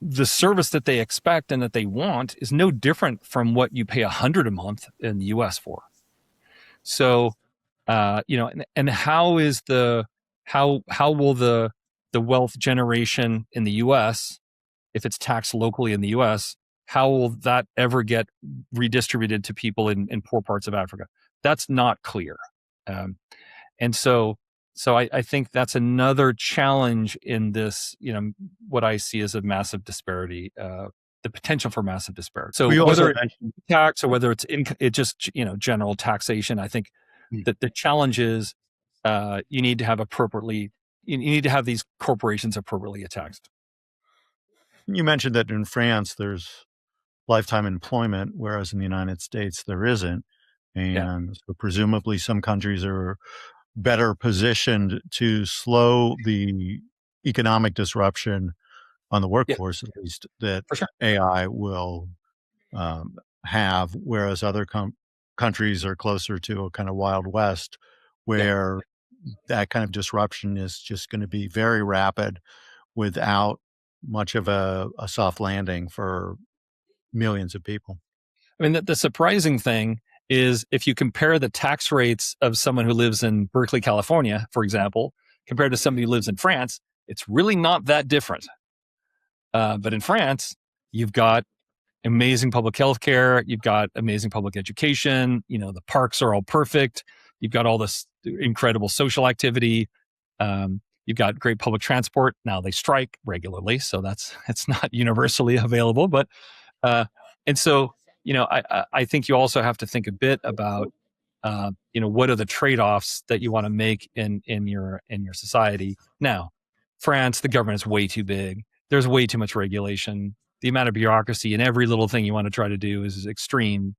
the service that they expect and that they want is no different from what you pay $100 a month in the US for. So, and how will the wealth generation in the US, if it's taxed locally in the US, how will that ever get redistributed to people in poor parts of Africa? That's not clear. And so I think that's another challenge in this, what I see as a massive disparity, the potential for massive disparity. So whether it's tax or whether it's just general taxation, I think that the challenge is you need to have these corporations appropriately taxed. You mentioned that in France there's lifetime employment, whereas in the United States there isn't. And so presumably some countries are better positioned to slow the economic disruption on the workforce, at least, that AI will have, whereas other countries are closer to a kind of Wild West where that kind of disruption is just going to be very rapid without much of a soft landing for millions of people. I mean, the surprising thing is if you compare the tax rates of someone who lives in Berkeley, California, for example, compared to somebody who lives in France, it's really not that different. But in France, you've got amazing public health care, you've got amazing public education, the parks are all perfect, you've got all this incredible social activity, you've got great public transport. Now they strike regularly, so it's not universally available, but and so I think you also have to think a bit about what are the trade-offs that you want to make in your society. Now, France, the government is way too big. There's way too much regulation. The amount of bureaucracy in every little thing you want to try to do is extreme.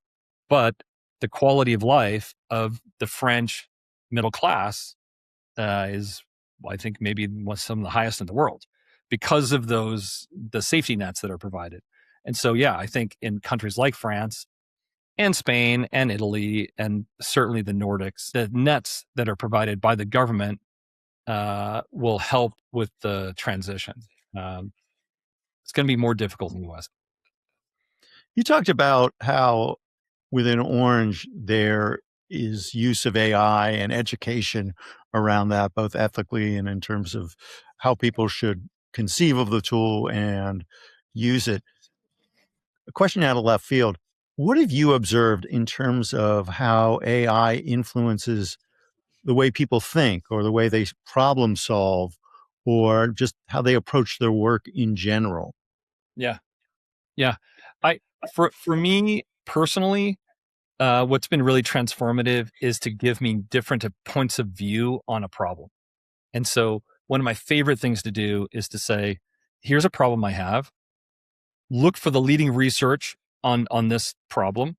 But the quality of life of the French middle class is, I think, maybe some of the highest in the world because of the safety nets that are provided. And so, I think in countries like France and Spain and Italy and certainly the Nordics, the nets that are provided by the government will help with the transition. It's going to be more difficult in the US. You talked about how within Orange there is use of AI and education around that, both ethically and in terms of how people should conceive of the tool and use it. A question out of left field. What have you observed in terms of how AI influences the way people think or the way they problem solve or just how they approach their work in general? Yeah. For me personally, what's been really transformative is to give me different points of view on a problem. And so one of my favorite things to do is to say, here's a problem I have. Look for the leading research on this problem.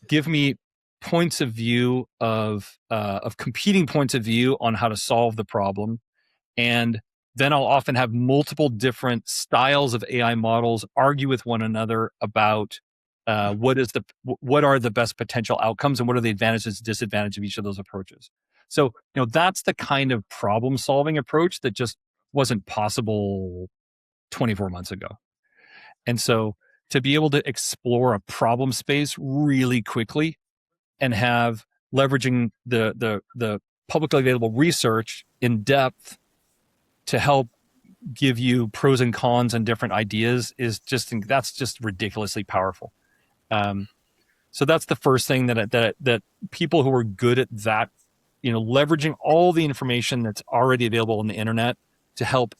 Give me points of view of competing points of view on how to solve the problem. And then I'll often have multiple different styles of AI models argue with one another about what are the best potential outcomes and what are the advantages and disadvantages of each of those approaches. So, that's the kind of problem solving approach that just wasn't possible 24 months ago. And so to be able to explore a problem space really quickly and have leveraging the publicly available research in depth to help give you pros and cons and different ideas that's just ridiculously powerful. So that's the first thing that people who are good at that, leveraging all the information that's already available on the internet to help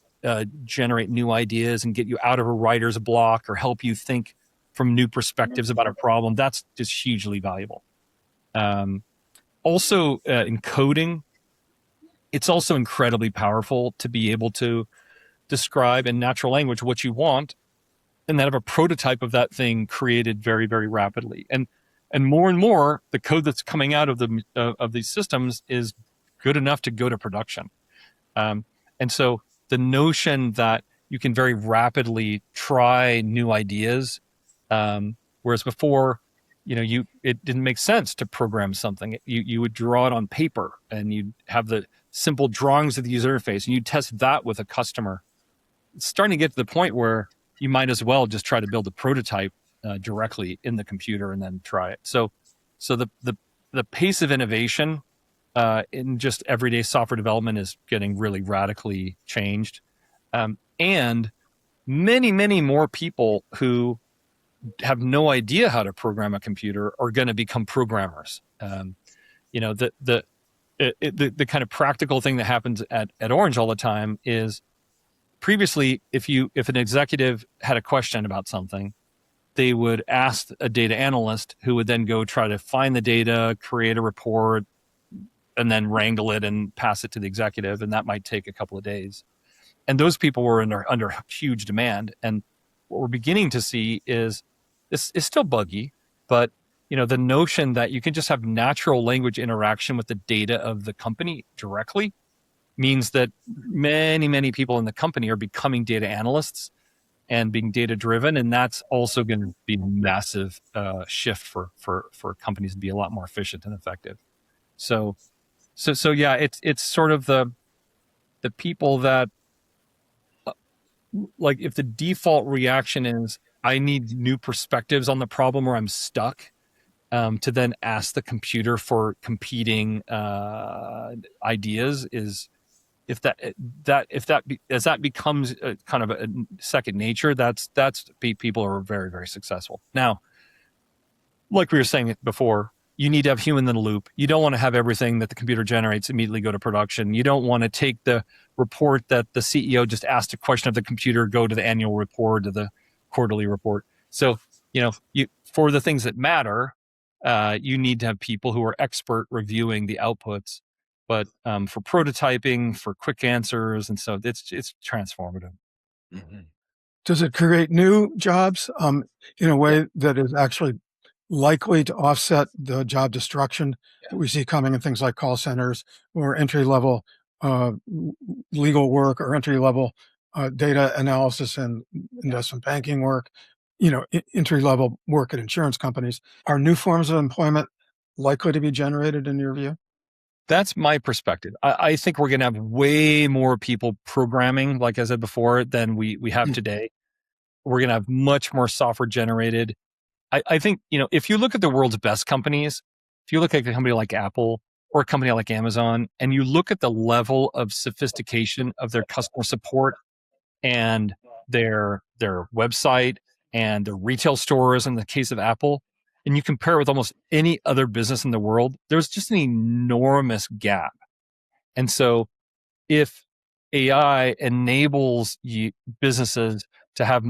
generate new ideas and get you out of a writer's block or help you think from new perspectives about a problem. That's just hugely valuable. Also, in coding, it's also incredibly powerful to be able to describe in natural language what you want and then have a prototype of that thing created very, very rapidly. And more, the code that's coming out of these systems is good enough to go to production. And so the notion that you can very rapidly try new ideas, whereas before, it didn't make sense to program something. You would draw it on paper and you'd have the simple drawings of the user interface and you'd test that with a customer. It's starting to get to the point where you might as well just try to build a prototype directly in the computer and then try it. So the pace of innovation in just everyday software development is getting really radically changed. And many more people who have no idea how to program a computer are going to become programmers. The kind of practical thing that happens at Orange all the time is previously, if an executive had a question about something, they would ask a data analyst who would then go try to find the data, create a report, and then wrangle it and pass it to the executive. And that might take a couple of days. And those people were under huge demand. And what we're beginning to see is this is still buggy, but the notion that you can just have natural language interaction with the data of the company directly means that many people in the company are becoming data analysts and being data driven. And that's also going to be a massive shift for companies to be a lot more efficient and effective. So yeah, it's sort of the people that, like, if the default reaction is I need new perspectives on the problem or I'm stuck, to then ask the computer for competing ideas is, if that becomes a kind of a second nature, that's people are very, very successful. Now, like we were saying before, you need to have human in the loop. You don't want to have everything that the computer generates immediately go to production. You don't want to take the report that the CEO just asked a question of the computer, go to the annual report or the quarterly report. So, for the things that matter, you need to have people who are expert reviewing the outputs. But for prototyping, for quick answers, and so it's transformative. Mm-hmm. Does it create new jobs in a way that is actually likely to offset the job destruction that we see coming in things like call centers or entry-level legal work or entry-level data analysis and investment banking work, entry-level work at insurance companies? Are new forms of employment likely to be generated in your view? That's my perspective. I think we're going to have way more people programming, like I said before, than we have today. We're going to have much more software generated. I think, if you look at the world's best companies, if you look at a company like Apple or a company like Amazon, and you look at the level of sophistication of their customer support and their website and the retail stores in the case of Apple, and you compare it with almost any other business in the world, there's just an enormous gap. And so if AI enables businesses to have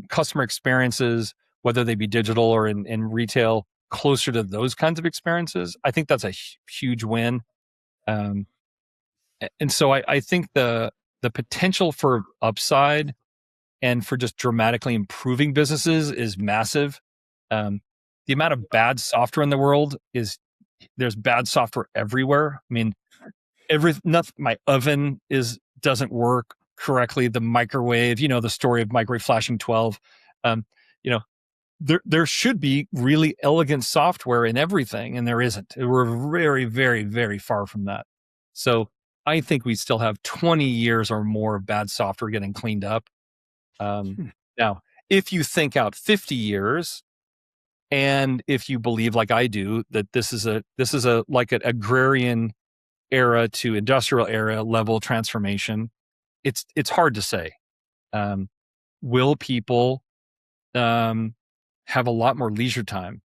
customer experiences, whether they be digital or in retail, closer to those kinds of experiences, I think that's a huge win. And so I think the potential for upside and for just dramatically improving businesses is massive. The amount of bad software in the world there's bad software everywhere. I mean, my oven doesn't work correctly. The microwave, the story of microwave flashing 12. There should be really elegant software in everything, and there isn't. We're very, very, very far from that. So I think we still have 20 years or more of bad software getting cleaned up. Now, if you think out 50 years, and if you believe, like I do, that this is like an agrarian era to industrial era level transformation, it's hard to say. Will people have a lot more leisure time?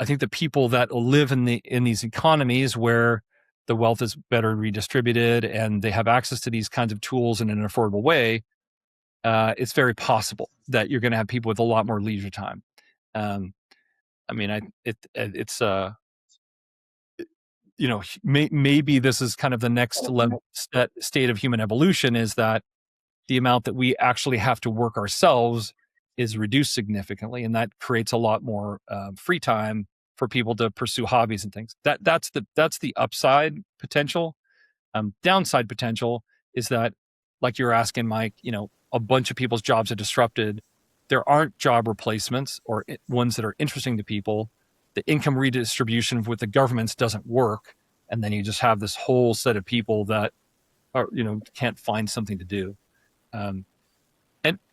I think the people that live in these economies where the wealth is better redistributed and they have access to these kinds of tools in an affordable way, it's very possible that you're going to have people with a lot more leisure time. Maybe this is kind of the next level state of human evolution, is that the amount that we actually have to work ourselves is reduced significantly, and that creates a lot more free time for people to pursue hobbies and things. That's the upside potential. Downside potential is that, like you're asking, Mike, a bunch of people's jobs are disrupted. There aren't job replacements or ones that are interesting to people. The income redistribution with the governments doesn't work, and then you just have this whole set of people that are, can't find something to do.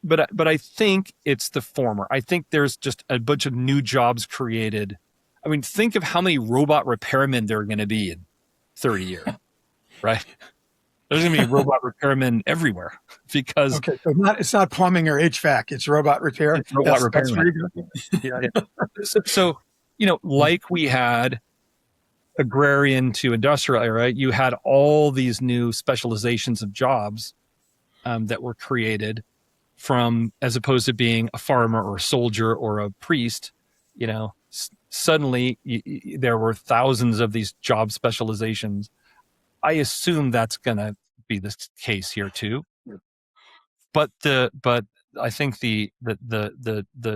But I think it's the former. I think there's just a bunch of new jobs created. I mean, think of how many robot repairmen there are going to be in 30 years, right? There's going to be robot repairmen everywhere because Okay, so it's not plumbing or HVAC; it's robot repair. it's robot That's repairmen. pretty good. Yeah. So, like we had agrarian to industrial, right? You had all these new specializations of jobs that were created from, as opposed to being a farmer or a soldier or a priest. Suddenly there were thousands of these job specializations. I assume that's going to be the case here too. But I think the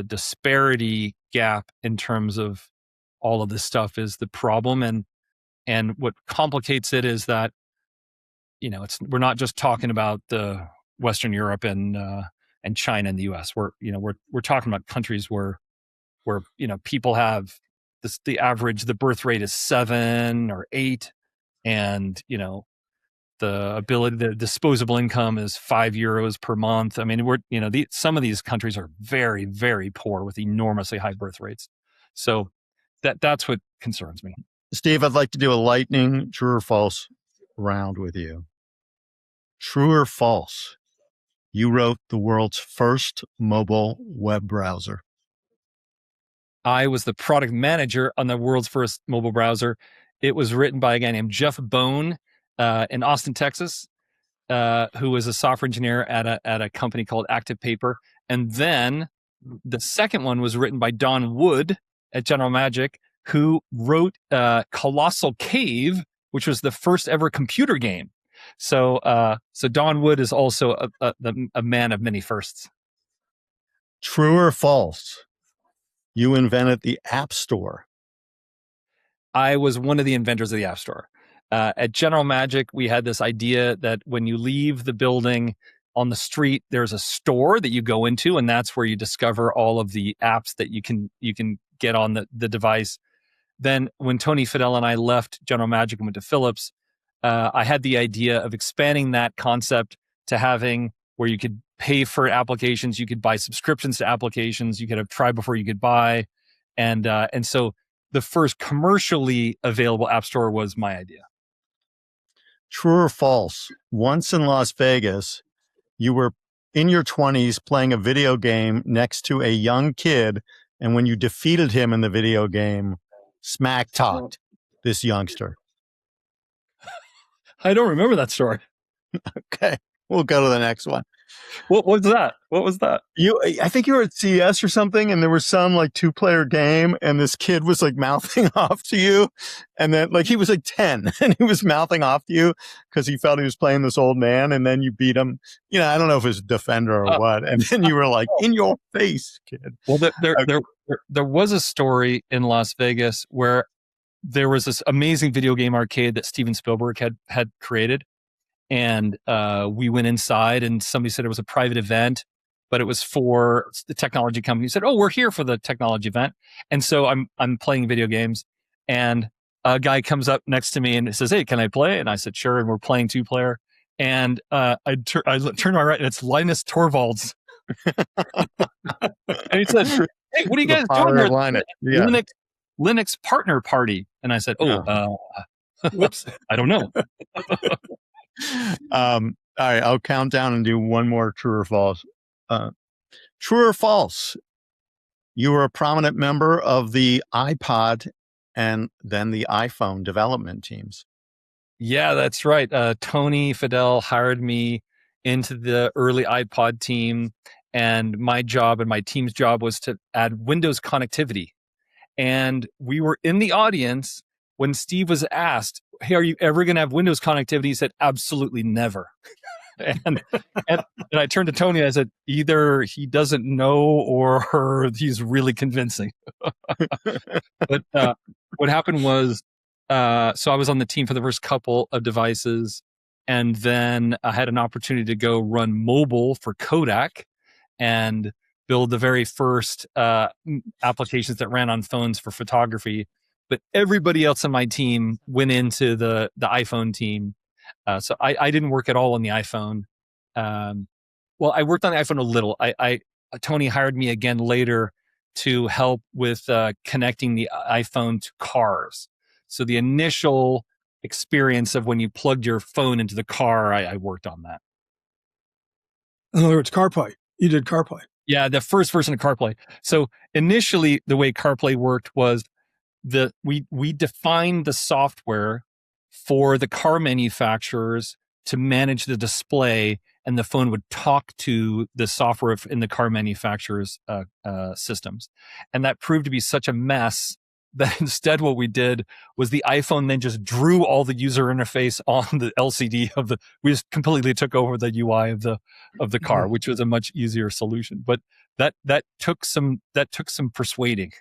disparity gap in terms of all of this stuff is the problem, and what complicates it is that we're not just talking about the Western Europe and China and the U.S. We're talking about countries where people have the birth rate is 7 or 8, and the disposable income is €5 per month. I mean, some of these countries are very, very poor with enormously high birth rates. So that's what concerns me. Steve, I'd like to do a lightning true or false round with you. True or false? You wrote the world's first mobile web browser. I was the product manager on the world's first mobile browser. It was written by a guy named Jeff Bone in Austin, Texas, who was a software engineer at a company called Active Paper. And then the second one was written by Don Wood at General Magic, who wrote Colossal Cave, which was the first ever computer game. So Don Wood is also a man of many firsts. True or false? You invented the App Store. I was one of the inventors of the App Store. At General Magic, we had this idea that when you leave the building on the street, there's a store that you go into, and that's where you discover all of the apps that you can get on the device. Then when Tony Fadell and I left General Magic and went to Philips, I had the idea of expanding that concept to having where you could pay for applications, you could buy subscriptions to applications, you could have try before you could buy, and so the first commercially available app store was my idea. True or false? Once in Las Vegas, you were in your 20s playing a video game next to a young kid, and when you defeated him in the video game, smack talked this youngster. I don't remember that story. Okay, we'll go to the next one. What was that? I think you were at CES or something, and there was some like 2-player game, and this kid was like mouthing off to you, and then like he was like 10, and he was mouthing off to you because he felt he was playing this old man, and then you beat him. I don't know if it was Defender or what, and then you were like, in your face, kid. Well, there was a story in Las Vegas where there was this amazing video game arcade that Steven Spielberg had created. And we went inside, and somebody said it was a private event, but it was for the technology company. He said, "Oh, we're here for the technology event." And so I'm playing video games, and a guy comes up next to me and says, "Hey, can I play?" And I said, "Sure." And we're playing 2-player. And I turn my right, and it's Linus Torvalds. And he said, "Hey, what are you guys doing here? Yeah. Linux partner party." And I said, "Whoops, I don't know." All right, I'll count down and do one more true or false. True or false? You were a prominent member of the iPod and then the iPhone development teams. Yeah, that's right. Tony Fadell hired me into the early iPod team, and my job and my team's job was to add Windows connectivity. And we were in the audience when Steve was asked, "Hey, are you ever going to have Windows connectivity?" He said, "Absolutely never." and I turned to Tony and I said, "Either he doesn't know or he's really convincing." But what happened was, so I was on the team for the first couple of devices, and then I had an opportunity to go run mobile for Kodak and build the very first applications that ran on phones for photography. But everybody else on my team went into the iPhone team. So I didn't work at all on the iPhone. Well, I worked on the iPhone a little. Tony hired me again later to help with connecting the iPhone to cars. So the initial experience of when you plugged your phone into the car, I worked on that. In other words, CarPlay. You did CarPlay. Yeah, the first version of CarPlay. So initially, the way CarPlay worked was we defined the software for the car manufacturers to manage the display, and the phone would talk to the software in the car manufacturers' systems. And that proved to be such a mess that instead what we did was the iPhone then just drew all the user interface on the LCD we just completely took over the UI of the car, which was a much easier solution. But that took some persuading.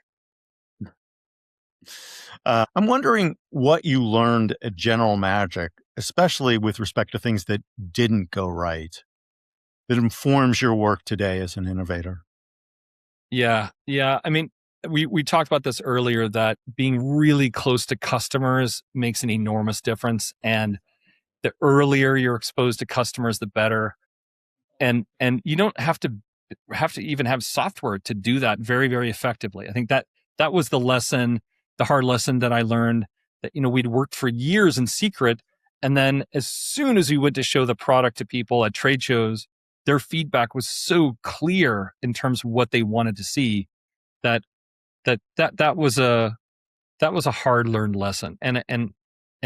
I'm wondering what you learned at General Magic, especially with respect to things that didn't go right, that informs your work today as an innovator. Yeah. I mean, we talked about this earlier, that being really close to customers makes an enormous difference. And the earlier you're exposed to customers, the better. And you don't have to even have software to do that very, very effectively. I think that was the hard lesson that I learned, that, we'd worked for years in secret. And then as soon as we went to show the product to people at trade shows, their feedback was so clear in terms of what they wanted to see that was a hard learned lesson. And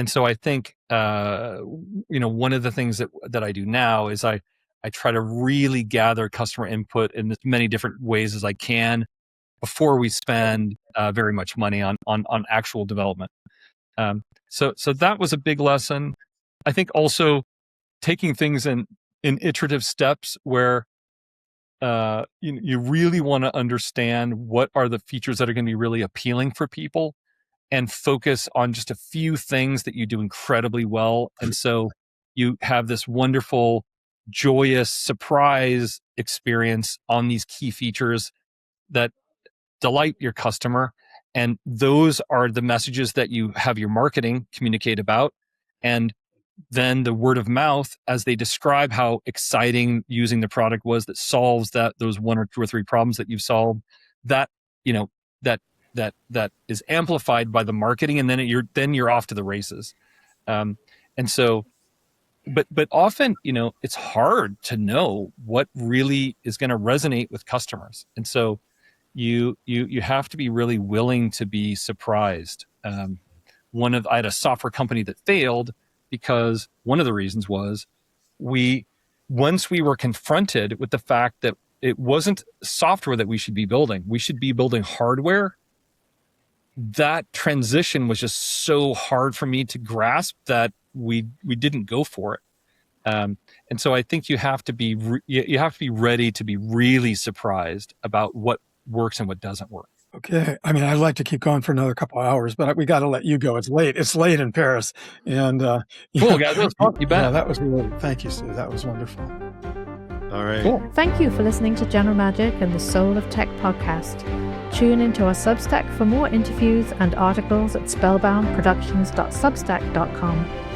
so I think, one of the things that I do now is I try to really gather customer input in as many different ways as I can before we spend very much money on actual development. So that was a big lesson. I think also taking things in iterative steps where you really want to understand what are the features that are going to be really appealing for people, and focus on just a few things that you do incredibly well. And so you have this wonderful, joyous surprise experience on these key features that delight your customer. And those are the messages that you have your marketing communicate about. And then the word of mouth, as they describe how exciting using the product was that solves those one or two or three problems that you've solved, that is amplified by the marketing, and then you're off to the races. And so, but often, it's hard to know what really is going to resonate with customers. And so you have to be really willing to be surprised. I had a software company that failed because one of the reasons was once we were confronted with the fact that it wasn't software that we should be building hardware, that transition was just so hard for me to grasp that we didn't go for it. And so I think you have to be ready to be really surprised about what works and what doesn't work. Okay. I mean, I'd like to keep going for another couple of hours, but we got to let you go. It's late. It's late in Paris. And cool, guys. That was fun. You bet. Yeah, that was really. Thank you, Steve. That was wonderful. All right. Cool. Thank you for listening to General Magic and the Soul of Tech podcast. Tune into our Substack for more interviews and articles at spellboundproductions.substack.com.